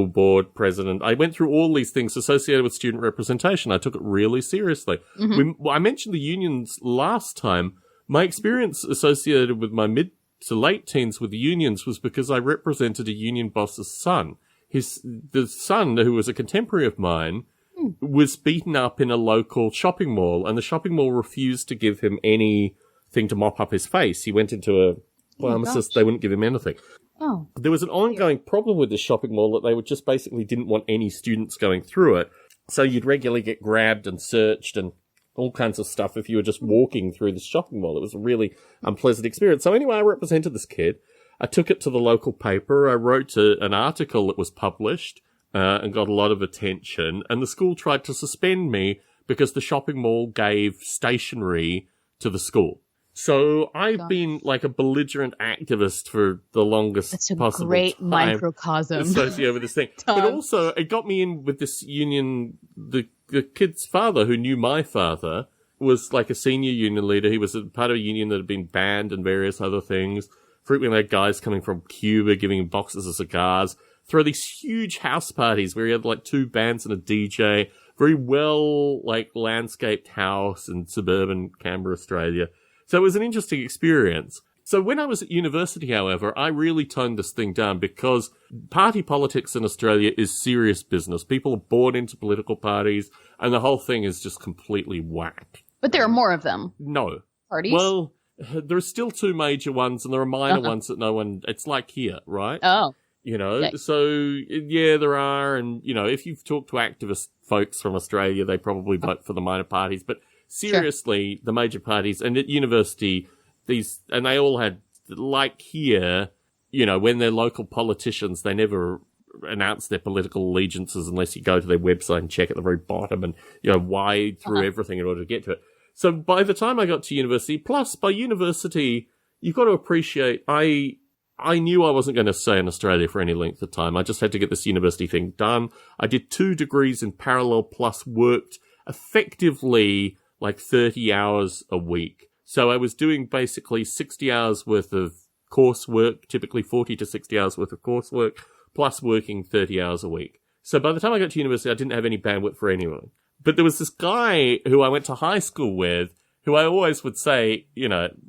board president. I went through all these things associated with student representation. I took it really seriously. I mentioned the unions last time. My experience associated with my mid to late teens with the unions was because I represented a union boss's son. The son, who was a contemporary of mine, was beaten up in a local shopping mall, and the shopping mall refused to give him anything to mop up his face. He went into a pharmacist. They wouldn't give him anything. Oh. There was an ongoing problem with this shopping mall that they would just basically didn't want any students going through it. So you'd regularly get grabbed and searched and all kinds of stuff if you were just walking through this shopping mall. It was a really unpleasant experience. So anyway, I represented this kid. I took it to the local paper. I wrote an article that was published and got a lot of attention. And the school tried to suspend me because the shopping mall gave stationery to the school. So I've been like a belligerent activist for the longest possible time. That's a great microcosm associated with this thing. But also, it got me in with this union. The kid's father, who knew my father, was like a senior union leader. He was a part of a union that had been banned and various other things. Frequently had guys coming from Cuba giving him boxes of cigars. Throw these huge house parties where he had like 2 bands and a DJ. Very well landscaped house in suburban Canberra, Australia. So it was an interesting experience. So when I was at university, however, I really toned this thing down because party politics in Australia is serious business. People are born into political parties, and the whole thing is just completely whack. But there are more of them. No. Parties? Well, there are still 2 major ones, and there are minor ones that no one... It's like here, right? Oh. So, yeah, there are, and, if you've talked to activist folks from Australia, they probably vote for the minor parties, but... Seriously, the major parties, and at university, and they all had, like here, when they're local politicians, they never announce their political allegiances unless you go to their website and check at the very bottom and, wade through everything in order to get to it. So by the time I got to university, plus by university, you've got to appreciate, I knew I wasn't going to stay in Australia for any length of time. I just had to get this university thing done. I did 2 degrees in parallel, plus worked effectively 30 hours a week. So I was doing basically 60 hours worth of coursework, typically 40 to 60 hours worth of coursework, plus working 30 hours a week. So by the time I got to university, I didn't have any bandwidth for anyone. But there was this guy who I went to high school with, who I always would say,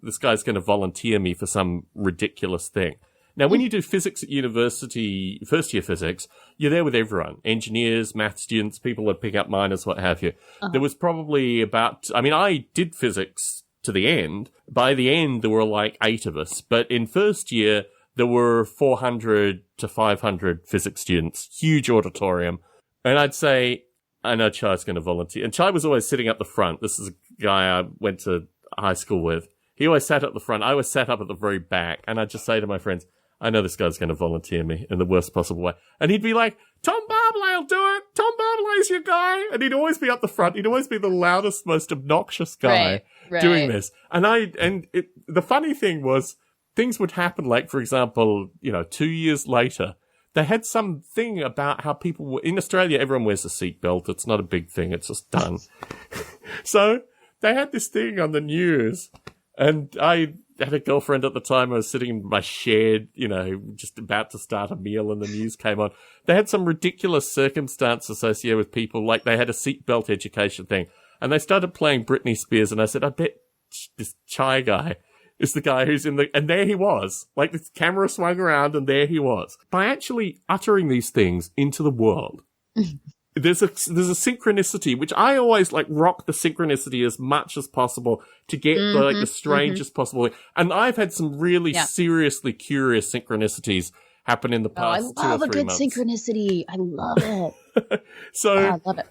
this guy's going to volunteer me for some ridiculous thing. Now, when you do physics at university, first year physics, you're there with everyone. Engineers, math students, people that pick up minors, what have you. There was probably I did physics to the end. By the end, there were 8 of us. But in first year, there were 400 to 500 physics students. Huge auditorium. And I'd say, I know Chai's going to volunteer. And Chai was always sitting up the front. This is a guy I went to high school with. He always sat up the front. I always sat up at the very back. And I'd just say to my friends, I know this guy's going to volunteer me in the worst possible way. And he'd be like, Tom Barbalet will do it. Tom Barbalet's your guy. And he'd always be up the front. He'd always be the loudest, most obnoxious guy doing this. And the funny thing was, things would happen for example, 2 years later, they had some thing about how people were, in Australia, everyone wears a seatbelt. It's not a big thing. It's just done. So they had this thing on the news, and I had a girlfriend at the time. I was sitting in my shed, just about to start a meal, and the news came on. They had some ridiculous circumstance associated with people, like they had a seatbelt education thing, and they started playing Britney Spears, and I said, I bet this Chai guy is the guy who's and there he was. Like, the camera swung around, and there he was. By actually uttering these things into the world, there's a synchronicity, which I always rock the synchronicity as much as possible to get the strangest possible. And I've had some really seriously curious synchronicities happen in the past 2 or 3 months. I love a good synchronicity. I love it. I love it.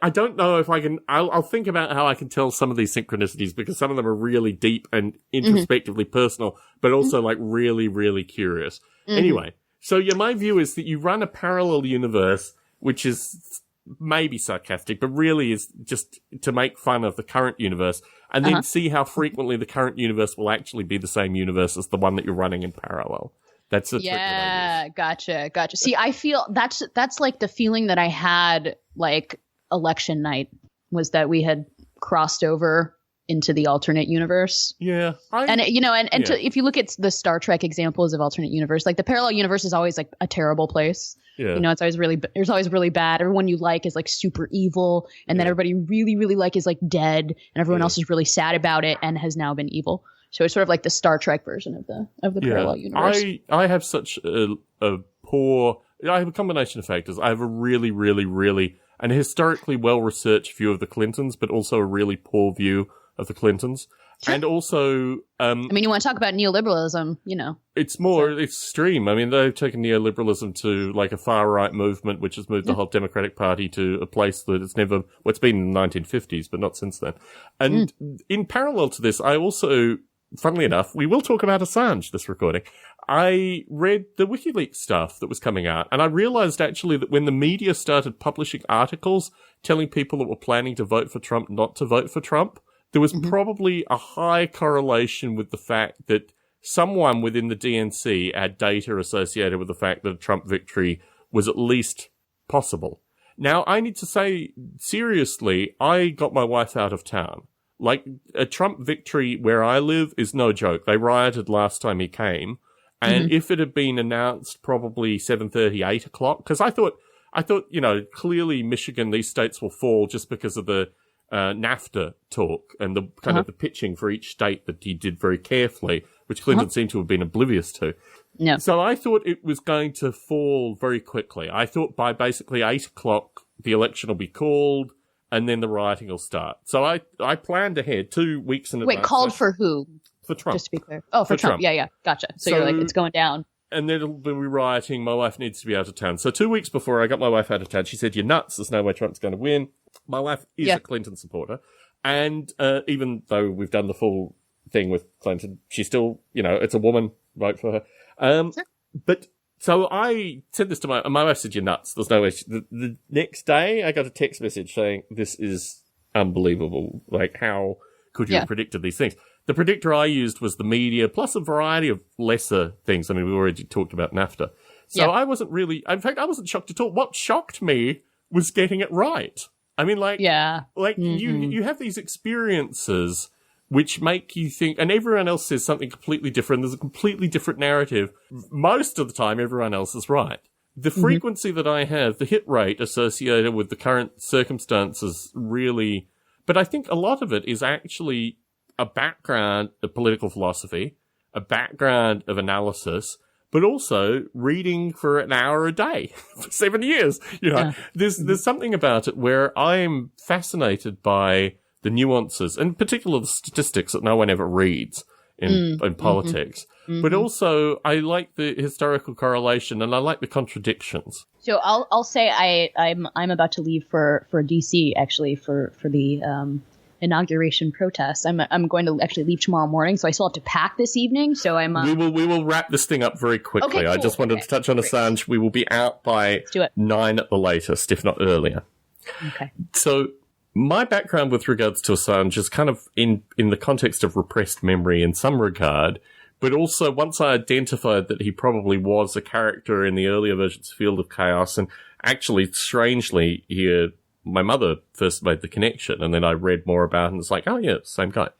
I don't know if I can. I'll think about how I can tell some of these synchronicities, because some of them are really deep and introspectively personal, but also really, really curious. Anyway, so my view is that you run a parallel universe, which is maybe sarcastic, but really is just to make fun of the current universe, and then see how frequently the current universe will actually be the same universe as the one that you're running in parallel. That's the trick that I use. Gotcha. See, I feel that's like the feeling that I had election night, was that we had crossed over into the alternate universe. Yeah. If you look at the Star Trek examples of alternate universe, the parallel universe is always a terrible place. Yeah. It's always there's always really bad. Everyone you like is super evil, and then everybody you really, really like is dead, and everyone else is really sad about it and has now been evil. So it's sort of like the Star Trek version of the parallel universe. I have such a poor, I have a combination of factors. I have a really, really, really, and historically well-researched view of the Clintons, but also a really poor view of the Clintons. Sure. And also, you want to talk about neoliberalism, It's more extreme. They've taken neoliberalism to a far-right movement, which has moved the whole Democratic Party to a place that it's it's been in the 1950s, but not since then. And in parallel to this, I also, funnily enough, we will talk about Assange this recording. I read the WikiLeaks stuff that was coming out, and I realized actually that when the media started publishing articles telling people that were planning to vote for Trump not to vote for Trump, there was probably a high correlation with the fact that someone within the DNC had data associated with the fact that a Trump victory was at least possible. Now, I need to say, seriously, I got my wife out of town. A Trump victory where I live is no joke. They rioted last time he came. And if it had been announced probably 7:30, 8 o'clock, because I thought, clearly Michigan, these states will fall just because of the NAFTA talk and the kind of the pitching for each state that he did very carefully, which Clinton seemed to have been oblivious to. Yeah. So I thought it was going to fall very quickly. I thought by basically 8 o'clock, the election will be called and then the rioting will start. So I planned ahead 2 weeks in advance. Wait, called for who? For Trump. Just to be clear. Oh, for Trump. Yeah. Gotcha. So you're it's going down. And then it'll be rioting. My wife needs to be out of town. So 2 weeks before I got my wife out of town, she said, "You're nuts. There's no way Trump's going to win." My wife is a Clinton supporter. And even though we've done the full thing with Clinton, she's still, it's a woman, vote for her. Sure. But so I said this to my wife said, "You're nuts. There's no way." The next day, I got a text message saying, "This is unbelievable. How could you have predicted these things?" The predictor I used was the media, plus a variety of lesser things. We already talked about NAFTA. So I wasn't really, in fact, I wasn't shocked at all. What shocked me was getting it right. You have these experiences which make you think, and everyone else says something completely different. There's a completely different narrative. Most of the time, everyone else is right. The frequency that I have, the hit rate associated with the current circumstances really, but I think a lot of it is actually a background of political philosophy, a background of analysis, but also reading for an hour a day for 7 years. There's something about it where I'm fascinated by the nuances, and particularly the statistics that no one ever reads in politics. But also, I like the historical correlation, and I like the contradictions. So I'll say I'm about to leave for DC actually for the inauguration protest. I'm going to actually leave tomorrow morning, so I still have to pack this evening. So we will wrap this thing up very quickly. Okay, cool. I just wanted to touch on Assange. We will be out by 9 at the latest, if not earlier. Okay. So my background with regards to Assange is kind of in the context of repressed memory in some regard, but also once I identified that he probably was a character in the earlier versions of Field of Chaos, and actually, strangely, my mother first made the connection, and then I read more about it, and it's oh yeah, same guy.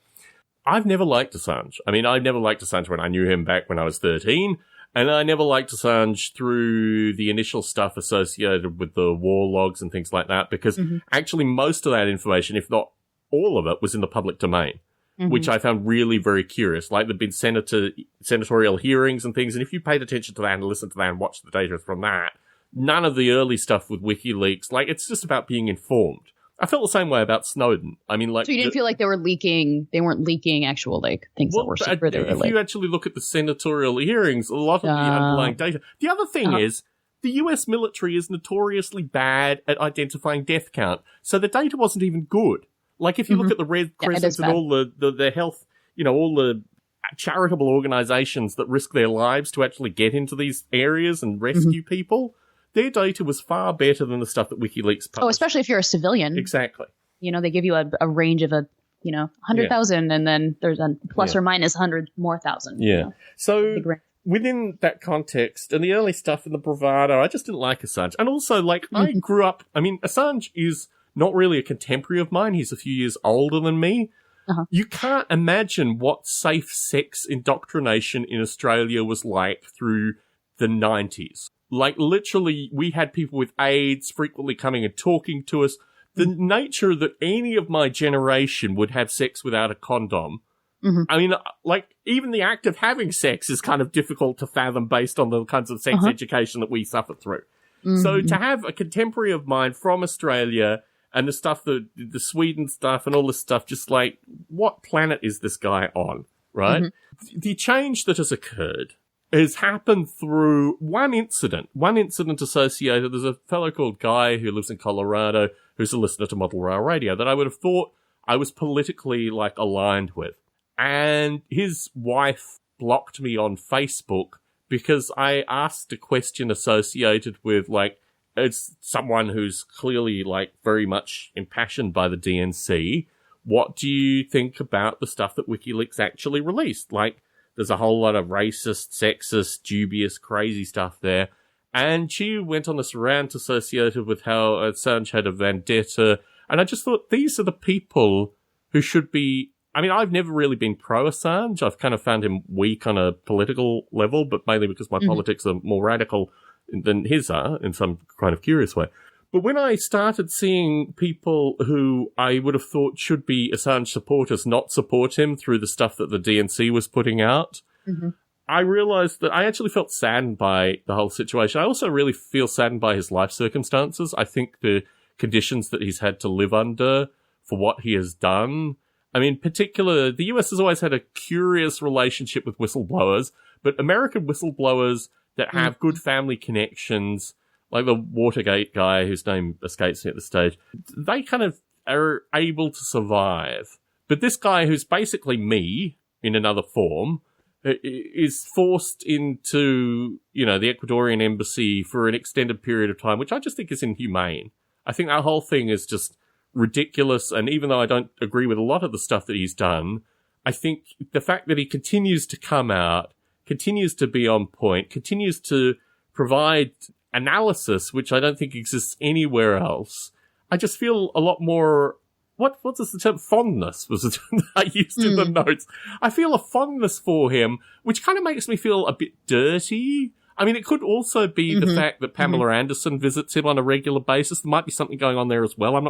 I've never liked Assange. I mean, I never liked Assange when I knew him back when I was 13. And I never liked Assange through the initial stuff associated with the war logs and things like that, because actually most of that information, if not all of it, was in the public domain, which I found really very curious. Like, there'd been senatorial hearings and things, and if you paid attention to that and listened to that and watched the data from that, none of the early stuff with WikiLeaks, like, it's just about being informed. I felt the same way about Snowden. I mean, like, so you didn't feel like they weren't leaking actual, like, things that were secret. If you actually look at the senatorial hearings, a lot of the underlying data. The other thing is, the US military is notoriously bad at identifying death count, so the data wasn't even good. Like, if you look at the Red Crescent and all the health, all the charitable organizations that risk their lives to actually get into these areas and rescue people, their data was far better than the stuff that WikiLeaks published. Oh, especially if you're a civilian. Exactly. They give you a range of 100,000, and then there's a plus or minus 100 more thousand. Yeah. So within that context and the early stuff in the bravado, I just didn't like Assange. And also, like, I grew up, Assange is not really a contemporary of mine. He's a few years older than me. You can't imagine what safe sex indoctrination in Australia was like through the 90s. Like, literally, we had people with AIDS frequently coming and talking to us. The nature that any of my generation would have sex without a condom, I mean, like, even the act of having sex is kind of difficult to fathom based on the kinds of sex education that we suffer through. So to have a contemporary of mine from Australia and the stuff, the Sweden stuff and all this stuff, just like, what planet is this guy on, right? The change that has occurred has happened through one incident associated. There's a fellow called Guy who lives in Colorado, who's a listener to Model Rail Radio, that I would have thought I was politically, like, aligned with. And his wife blocked me on Facebook because I asked a question associated with, like, it's someone who's clearly, like, very much impassioned by the DNC. What do you think about the stuff that WikiLeaks actually released? Like, there's a whole lot of racist, sexist, dubious, crazy stuff there. And she went on this rant associated with how Assange had a vendetta. And I just thought, these are the people who should be... I mean, I've never really been pro-Assange. I've kind of found him weak on a political level, but mainly because my politics are more radical than his are, in some kind of curious way. But when I started seeing people who I would have thought should be Assange supporters not support him through the stuff that the DNC was putting out, I realized that I actually felt saddened by the whole situation. I also really feel saddened by his life circumstances. I think the conditions that he's had to live under for what he has done. I mean, particular, the US has always had a curious relationship with whistleblowers, but American whistleblowers that have good family connections, like the Watergate guy whose name escapes me at this stage, they kind of are able to survive. But this guy, who's basically me in another form, is forced into, the Ecuadorian embassy for an extended period of time, which I just think is inhumane. I think that whole thing is just ridiculous. And even though I don't agree with a lot of the stuff that he's done, I think the fact that he continues to come out, continues to be on point, continues to provide analysis, which I don't think exists anywhere else. I just feel a lot more, what is the term? Fondness was the term that I used in the notes. I feel a fondness for him, which kind of makes me feel a bit dirty. I mean, it could also be the fact that Pamela Anderson visits him on a regular basis. There might be something going on there as well. I've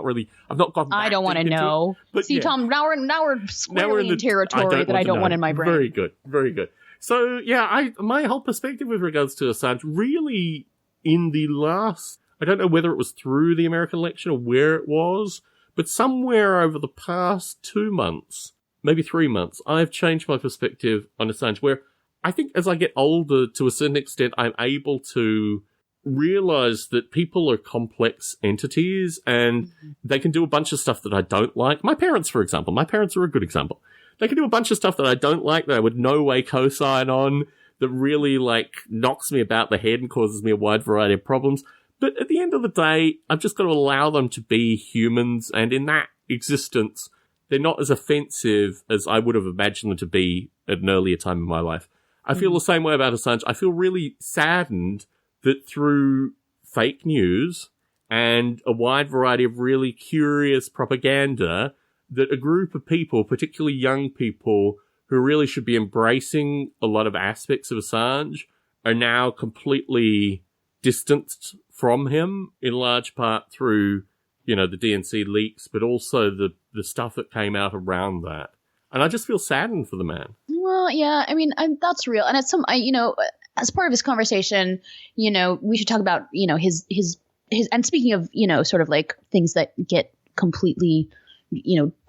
not gone. I don't want to know. But see, Tom, now we're squarely in territory that I don't want in my brain. Very good, very good. So yeah, my whole perspective with regards to Assange really in the last, I don't know whether it was through the American election or where it was, but somewhere over the past 2 months, maybe 3 months, I've changed my perspective on Assange, where I think as I get older, to a certain extent, I'm able to realize that people are complex entities and they can do a bunch of stuff that I don't like. My parents, for example, are a good example. They can do a bunch of stuff that I don't like, that I would no way co-sign on, that really, knocks me about the head and causes me a wide variety of problems. But at the end of the day, I've just got to allow them to be humans, and in that existence, they're not as offensive as I would have imagined them to be at an earlier time in my life. I feel the same way about Assange. I feel really saddened that through fake news and a wide variety of really curious propaganda, that a group of people, particularly young people, who really should be embracing a lot of aspects of Assange, are now completely distanced from him, in large part through, the DNC leaks, but also the stuff that came out around that. And I just feel saddened for the man. Well, yeah, I mean, that's real. And it's as part of this conversation, we should talk about, his, and speaking of, sort of like things that get completely,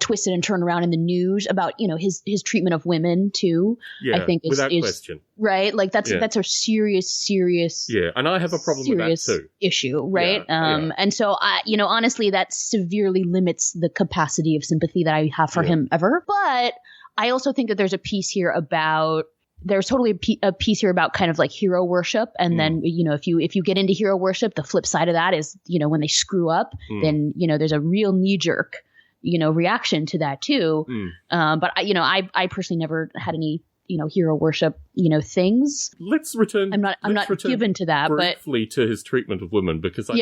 twisted and turned around in the news about, his treatment of women too. Yeah, I think is question. Right. Like that's a serious. Yeah. And I have a problem with that too. Issue. Right. Yeah, and so honestly, that severely limits the capacity of sympathy that I have for him ever. But I also think that there's a piece here about, there's totally a piece here about kind of like hero worship. And then, if you get into hero worship, the flip side of that is, when they screw up, then, there's a real knee jerk, reaction to that too. But I personally never had any, hero worship, things. Let's return. I'm not given to that, briefly to his treatment of women, because I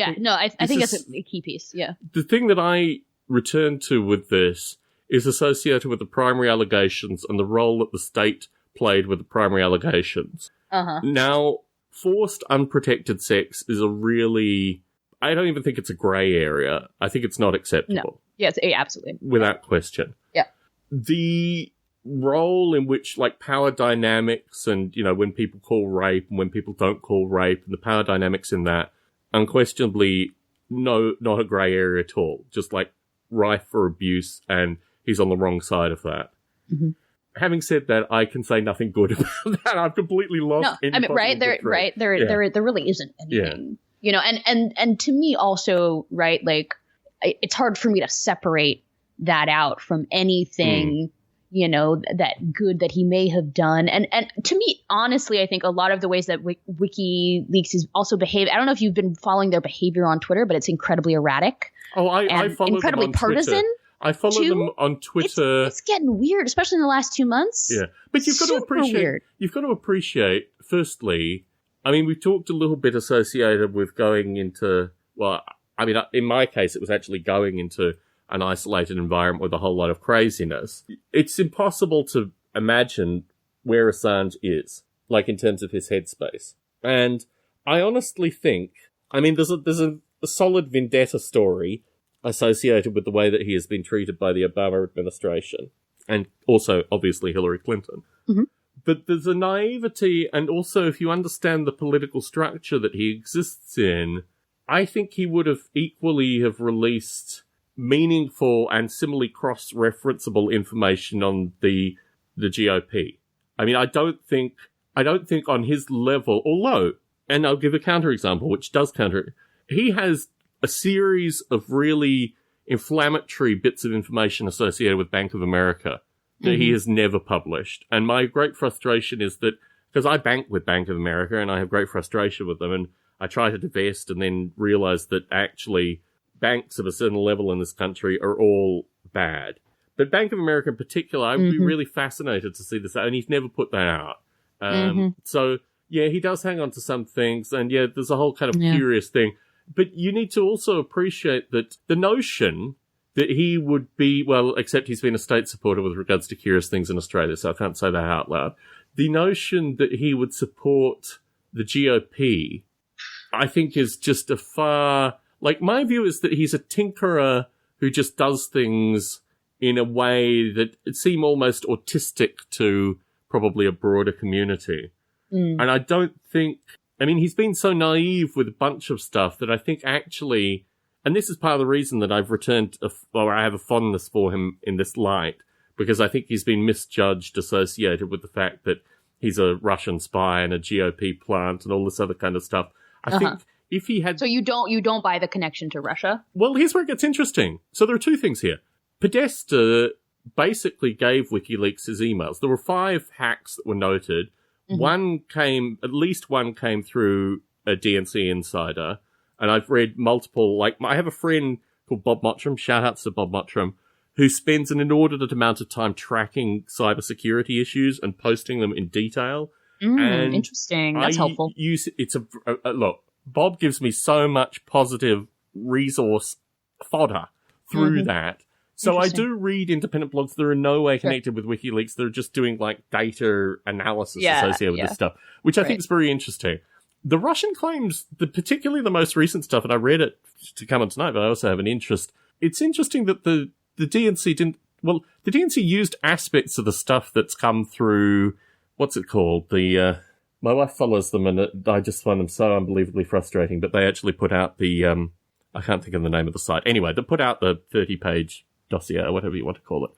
think that's a key piece. Yeah. The thing that I return to with this is associated with the primary allegations and the role that the state played with the primary allegations. Now, forced unprotected sex is a really, I don't even think it's a grey area. I think it's not acceptable. No. Yes, absolutely. Without question. Yeah. The role in which, like, power dynamics and, when people call rape and when people don't call rape, and the power dynamics in that, unquestionably, not a grey area at all. Just, like, rife for abuse, and he's on the wrong side of that. Mm-hmm. Having said that, I can say nothing good about that. I've completely lost. No, I mean, there really isn't anything, and to me also, right, like, it's hard for me to separate that out from anything, that good that he may have done. And to me, honestly, I think a lot of the ways that WikiLeaks is also behaved, I don't know if you've been following their behavior on Twitter, but it's incredibly erratic. Oh, I follow incredibly them on partisan. Twitter. I follow them on Twitter. It's getting weird, especially in the last 2 months. Yeah. But you've got to appreciate, firstly, I mean, we talked a little bit associated with going into, well, I mean, in my case, it was actually going into an isolated environment with a whole lot of craziness. It's impossible to imagine where Assange is, like in terms of his headspace. And I honestly think, I mean, there's a solid vendetta story associated with the way that he has been treated by the Obama administration, and also, obviously, Hillary Clinton. Mm-hmm. But there's a naivety, and also, if you understand the political structure that he exists in, I think he would have equally have released meaningful and similarly cross-referenceable information on the GOP. I mean, I don't think on his level, although, and I'll give a counterexample, which does counter, he has a series of really inflammatory bits of information associated with Bank of America that he has never published. And my great frustration is that, because I bank with Bank of America and I have great frustration with them, and I try to divest and then realize that actually banks of a certain level in this country are all bad. But Bank of America in particular, I would be really fascinated to see this, and he's never put that out. So, yeah, he does hang on to some things, and yeah, there's a whole kind of curious thing. But you need to also appreciate that the notion that he would be, well, except he's been a state supporter with regards to curious things in Australia, so I can't say that out loud. The notion that he would support the GOP, I think, is just a far, like, my view is that he's a tinkerer who just does things in a way that seem almost autistic to probably a broader community. And I don't think, I mean, he's been so naive with a bunch of stuff that I think actually, and this is part of the reason that I've returned, or I have a fondness for him in this light, because I think he's been misjudged associated with the fact that he's a Russian spy and a GOP plant and all this other kind of stuff. I think if he had... So you don't buy the connection to Russia? Well, here's where it gets interesting. So there are two things here. Podesta basically gave WikiLeaks his emails. There were 5 hacks that were noted. At least one came through a DNC insider, and I've read multiple, like, I have a friend called Bob Mottram, shout outs to Bob Mottram, who spends an inordinate amount of time tracking cybersecurity issues and posting them in detail. And interesting. That's helpful. Look, Bob gives me so much positive resource fodder through that So I do read independent blogs that are in no way connected with WikiLeaks. They're just doing like data analysis associated with this stuff, which I think is very interesting. The Russian claims, particularly the most recent stuff, and I read it to come on tonight, but I also have an interest. It's interesting that the DNC didn't, well, the DNC used aspects of the stuff that's come through, what's it called? My wife follows them and I just find them so unbelievably frustrating, but they actually put out I can't think of the name of the site. Anyway, they put out the 30-page dossier, or whatever you want to call it.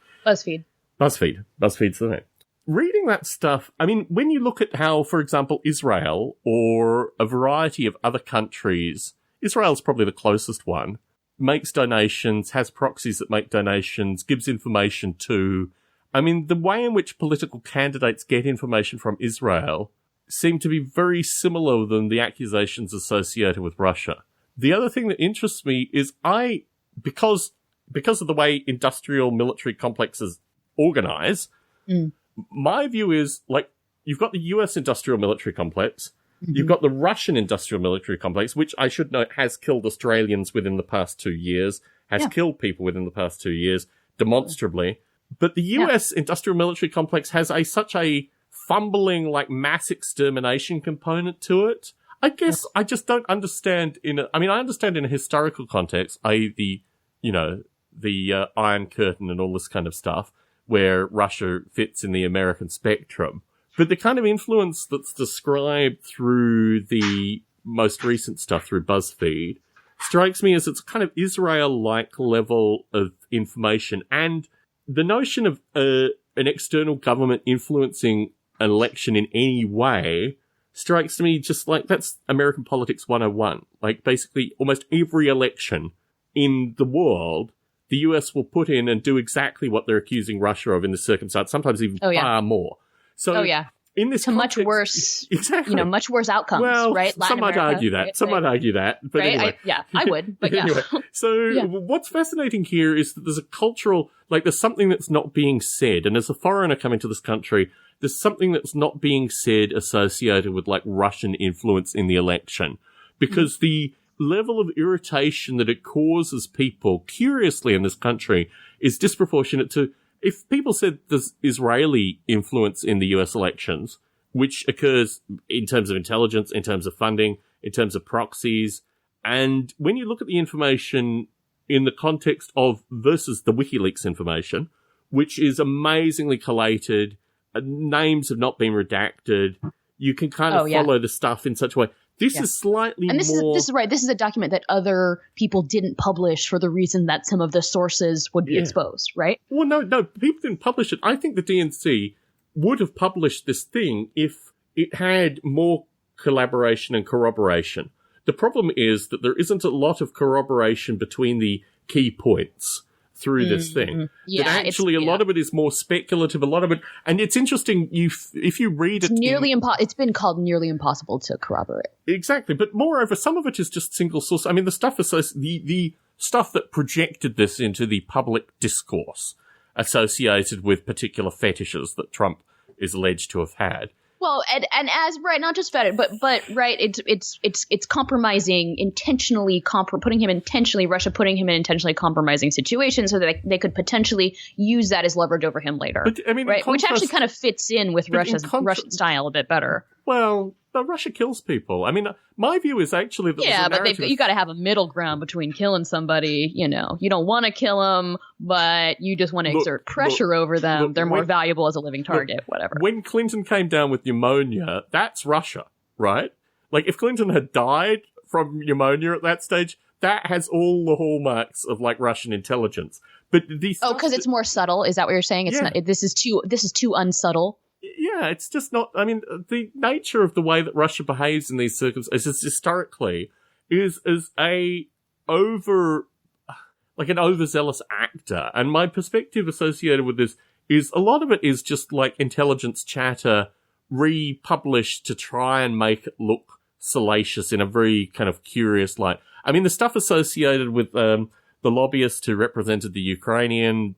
BuzzFeed's the name. Reading that stuff, I mean, when you look at how, for example, Israel or a variety of other countries, Israel's probably the closest one, makes donations, has proxies that make donations, gives information to, I mean, the way in which political candidates get information from Israel seem to be very similar than the accusations associated with Russia. The other thing that interests me is because of the way industrial military complexes organize, my view is, like, you've got the US industrial military complex, you've got the Russian industrial military complex, which I should note has killed Australians within the past 2 years, has killed people within the past 2 years, demonstrably. But the US industrial military complex has such a fumbling, like, mass extermination component to it. I guess I just don't understand I understand in a historical context, i.e. the Iron Curtain and all this kind of stuff, where Russia fits in the American spectrum. But the kind of influence that's described through the most recent stuff through BuzzFeed strikes me as it's kind of Israel-like level of information. And the notion of an external government influencing an election in any way strikes me just like that's American politics 101. Like, basically, almost every election in the world, the US will put in and do exactly what they're accusing Russia of in this circumstance, sometimes even far more. So, in this context, much worse, much worse outcomes, right? Some might argue that. Some might argue that. But anyway. I would, but anyway, so what's fascinating here is that there's a cultural, like, there's something that's not being said. And as a foreigner coming to this country, there's something that's not being said associated with, like, Russian influence in the election. Because the level of irritation that it causes people, curiously, in this country is disproportionate to, if people said there's Israeli influence in the US elections, which occurs in terms of intelligence, in terms of funding, in terms of proxies, and when you look at the information in the context of versus the WikiLeaks information, which is amazingly collated, names have not been redacted, you can kind of follow the stuff in such a way. This is slightly and this more... This is right. This is a document that other people didn't publish for the reason that some of the sources would be exposed, right? Well, no, people didn't publish it. I think the DNC would have published this thing if it had more collaboration and corroboration. The problem is that there isn't a lot of corroboration between the key points through this thing. Yeah, that actually a lot of it is more speculative, a lot of it, and it's interesting, if you read it... It's been called nearly impossible to corroborate. Exactly, but moreover, some of it is just single source. I mean, the stuff the stuff that projected this into the public discourse associated with particular fetishes that Trump is alleged to have had. Well, and as right, not just fed it, but right, it's compromising intentionally, Russia putting him in intentionally compromising situations so that They could potentially use that as leverage over him later. But, I mean, right, which actually kind of fits in with Russian style a bit better. Well, Russia kills people. I mean, my view is actually that but you got to have a middle ground between killing somebody. You don't want to kill them, but you just want to exert pressure over them. They're more valuable as a living target. Whatever. When Clinton came down with pneumonia, that's Russia, right? Like, if Clinton had died from pneumonia at that stage, that has all the hallmarks of, like, Russian intelligence. But because it's more subtle. Is that what you're saying? It's not. This is too unsubtle. Yeah, it's just not... I mean, the nature of the way that Russia behaves in these circumstances historically is as an overzealous actor. And my perspective associated with this is a lot of it is just like intelligence chatter republished to try and make it look salacious in a very kind of curious light. I mean, the stuff associated with the lobbyists who represented the Ukrainian...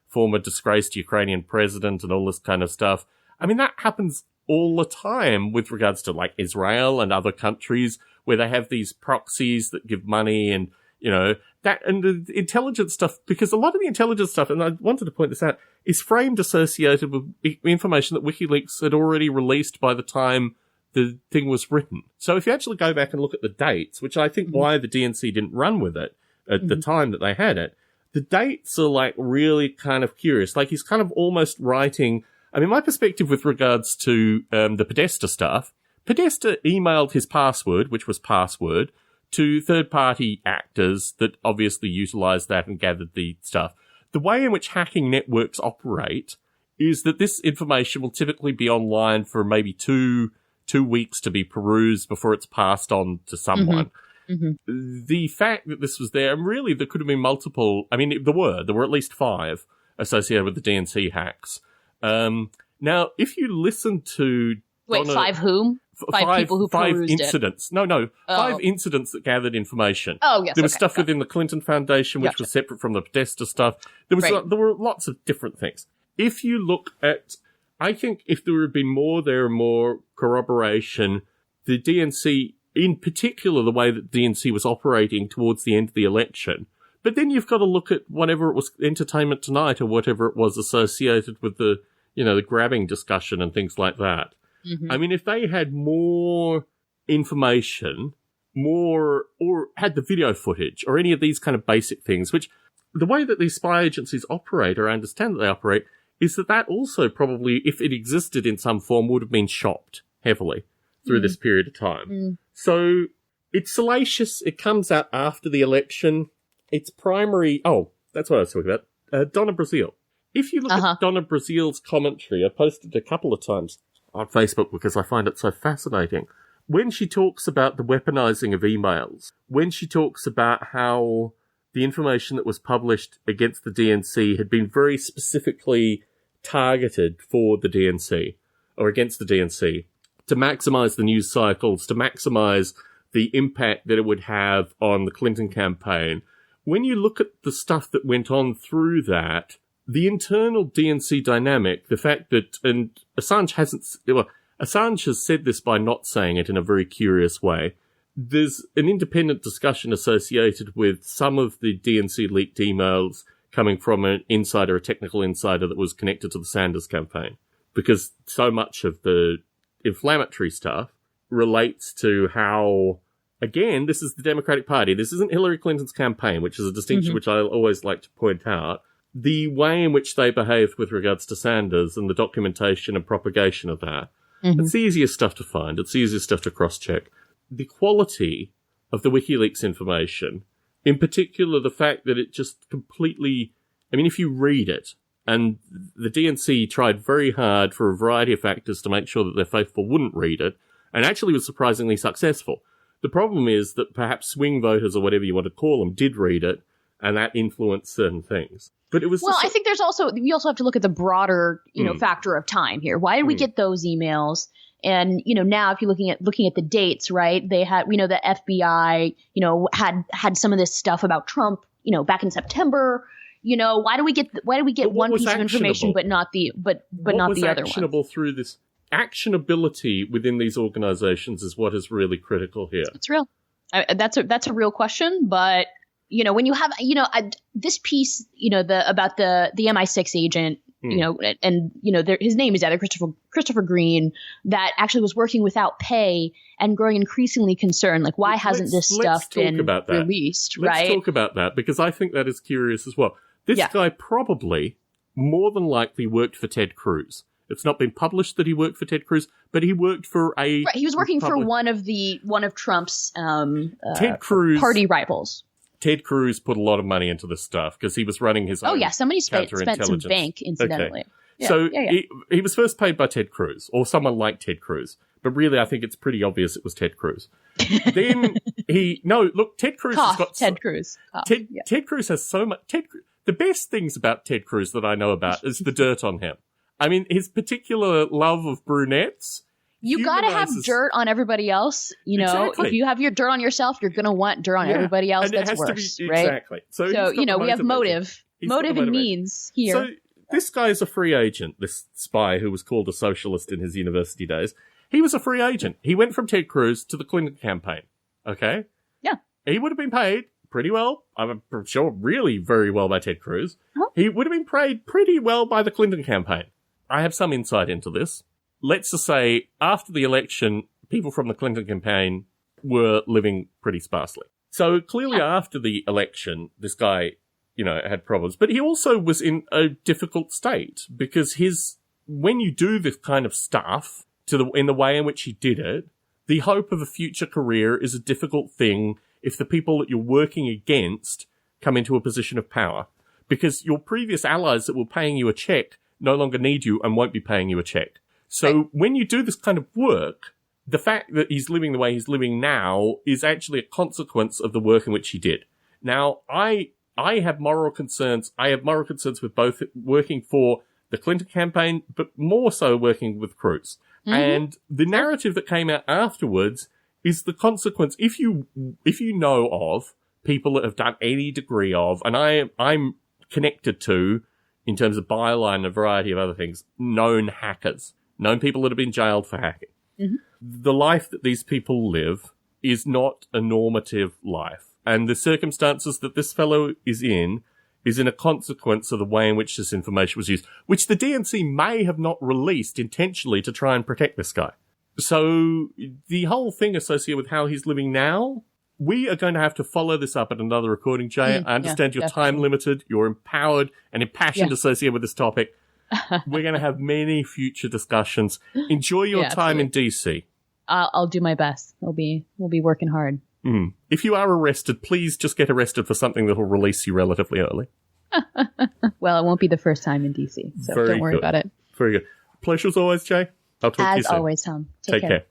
former disgraced Ukrainian president and all this kind of stuff. I mean, that happens all the time with regards to, like, Israel and other countries where they have these proxies that give money and, that and the intelligence stuff, because a lot of the intelligence stuff, and I wanted to point this out, is framed associated with information that WikiLeaks had already released by the time the thing was written. So if you actually go back and look at the dates, which I think why the DNC didn't run with it at the time that they had it, the dates are like really kind of curious. Like he's kind of almost writing, I mean, my perspective with regards to the Podesta stuff, Podesta emailed his password, which was password, to third-party actors that obviously utilized that and gathered the stuff. The way in which hacking networks operate is that this information will typically be online for maybe two weeks to be perused before it's passed on to someone. The fact that this was there, and really there could have been multiple, I mean, there were at least 5 associated with the DNC hacks. Now, if you listen to... Wait, 5 whom? 5 people who perused incidents. it. No. 5 incidents that gathered information. Oh, yes. There was stuff within the Clinton Foundation, which was separate from the Podesta stuff. There were lots of different things. If you look at, I think if there had been more corroboration, the DNC, in particular, the way that the DNC was operating towards the end of the election. But then you've got to look at whatever it was, Entertainment Tonight or whatever it was associated with the grabbing discussion and things like that. I mean, if they had more information, or had the video footage, or any of these kind of basic things, which the way that these spy agencies operate, or I understand that they operate, is that also probably, if it existed in some form, would have been shopped heavily through this period of time. So it's salacious. It comes out after the election. Its primary... Oh, that's what I was talking about. Donna Brazile. If you look at Donna Brazile's commentary, I posted it a couple of times on Facebook because I find it so fascinating. When she talks about the weaponizing of emails, when she talks about how the information that was published against the DNC had been very specifically targeted for the DNC, or against the DNC, to maximize the news cycles, to maximize the impact that it would have on the Clinton campaign, when you look at the stuff that went on through that, the internal DNC dynamic, the fact that, and Assange has said this by not saying it in a very curious way. There's an independent discussion associated with some of the DNC leaked emails coming from an insider, a technical insider that was connected to the Sanders campaign. Because so much of the inflammatory stuff relates to how, again, this is the Democratic Party. This isn't Hillary Clinton's campaign, which is a distinction which I always like to point out. The way in which they behaved with regards to Sanders and the documentation and propagation of that, it's the easiest stuff to find. It's the easiest stuff to cross-check. The quality of the WikiLeaks information, in particular the fact that it just completely... I mean, if you read it, and the DNC tried very hard for a variety of factors to make sure that their faithful wouldn't read it, and actually was surprisingly successful. The problem is that perhaps swing voters, or whatever you want to call them, did read it, and that influenced certain things. But it was I think we also have to look at the broader, factor of time here. Why did we get those emails? And, now if you're looking at the dates, right, they had, the FBI, had some of this stuff about Trump, back in September. Why do we get one piece of information, but not the other one? What was actionable through this? Actionability within these organizations is what is really critical here. It's real. That's a real question, but when you have, this piece, about the MI6 agent, his name is either Christopher Green, that actually was working without pay and growing increasingly concerned. Like, why hasn't this stuff been released? Let's talk about that, because I think that is curious as well. This guy probably, more than likely, worked for Ted Cruz. It's not been published that he worked for Ted Cruz, but he worked for a... Right, he was working for one of Trump's Ted Cruz party rivals. Ted Cruz put a lot of money into this stuff because he was running his own. Oh yeah, somebody spent some bank, incidentally. Okay. Yeah, he was first paid by Ted Cruz, or someone like Ted Cruz. But really, I think it's pretty obvious it was Ted Cruz. Then Ted Cruz has got... Ted Cruz. Ted Cruz has so much... The best things about Ted Cruz that I know about is the dirt on him. I mean, his particular love of brunettes... You gotta have dirt on everybody else. Exactly. If you have your dirt on yourself, you're gonna want dirt on everybody else. And that's worse, right? Exactly. So we have motive and means here. So this guy is a free agent, this spy who was called a socialist in his university days. He was a free agent. He went from Ted Cruz to the Clinton campaign. Okay? Yeah. He would have been paid pretty well. I'm sure really very well by Ted Cruz. He would have been paid pretty well by the Clinton campaign. I have some insight into this. Let's just say after the election, people from the Clinton campaign were living pretty sparsely. So clearly after the election, this guy, had problems. But he also was in a difficult state because when you do this kind of stuff in the way in which he did it, the hope of a future career is a difficult thing if the people that you're working against come into a position of power. Because your previous allies that were paying you a check no longer need you and won't be paying you a check. So when you do this kind of work, the fact that he's living the way he's living now is actually a consequence of the work in which he did. Now, I have moral concerns. I have moral concerns with both working for the Clinton campaign, but more so working with Cruz. Mm-hmm. And the narrative that came out afterwards is the consequence. If you know of people that have done any degree of, and I'm connected to, in terms of byline and a variety of other things, known hackers, known people that have been jailed for hacking. Mm-hmm. The life that these people live is not a normative life. And the circumstances that this fellow is in a consequence of the way in which this information was used, which the DNC may have not released intentionally to try and protect this guy. So the whole thing associated with how he's living now, we are going to have to follow this up at another recording, Jay. I understand you're time limited, you're empowered and impassioned associated with this topic. We're going to have many future discussions. Enjoy your time in DC. I'll do my best. We'll be working hard. Mm. If you are arrested, please just get arrested for something that will release you relatively early. Well, it won't be the first time in DC, so don't worry about it. Very good. Pleasure as always, Jay. I'll talk to you soon. As always, Tom. Take care.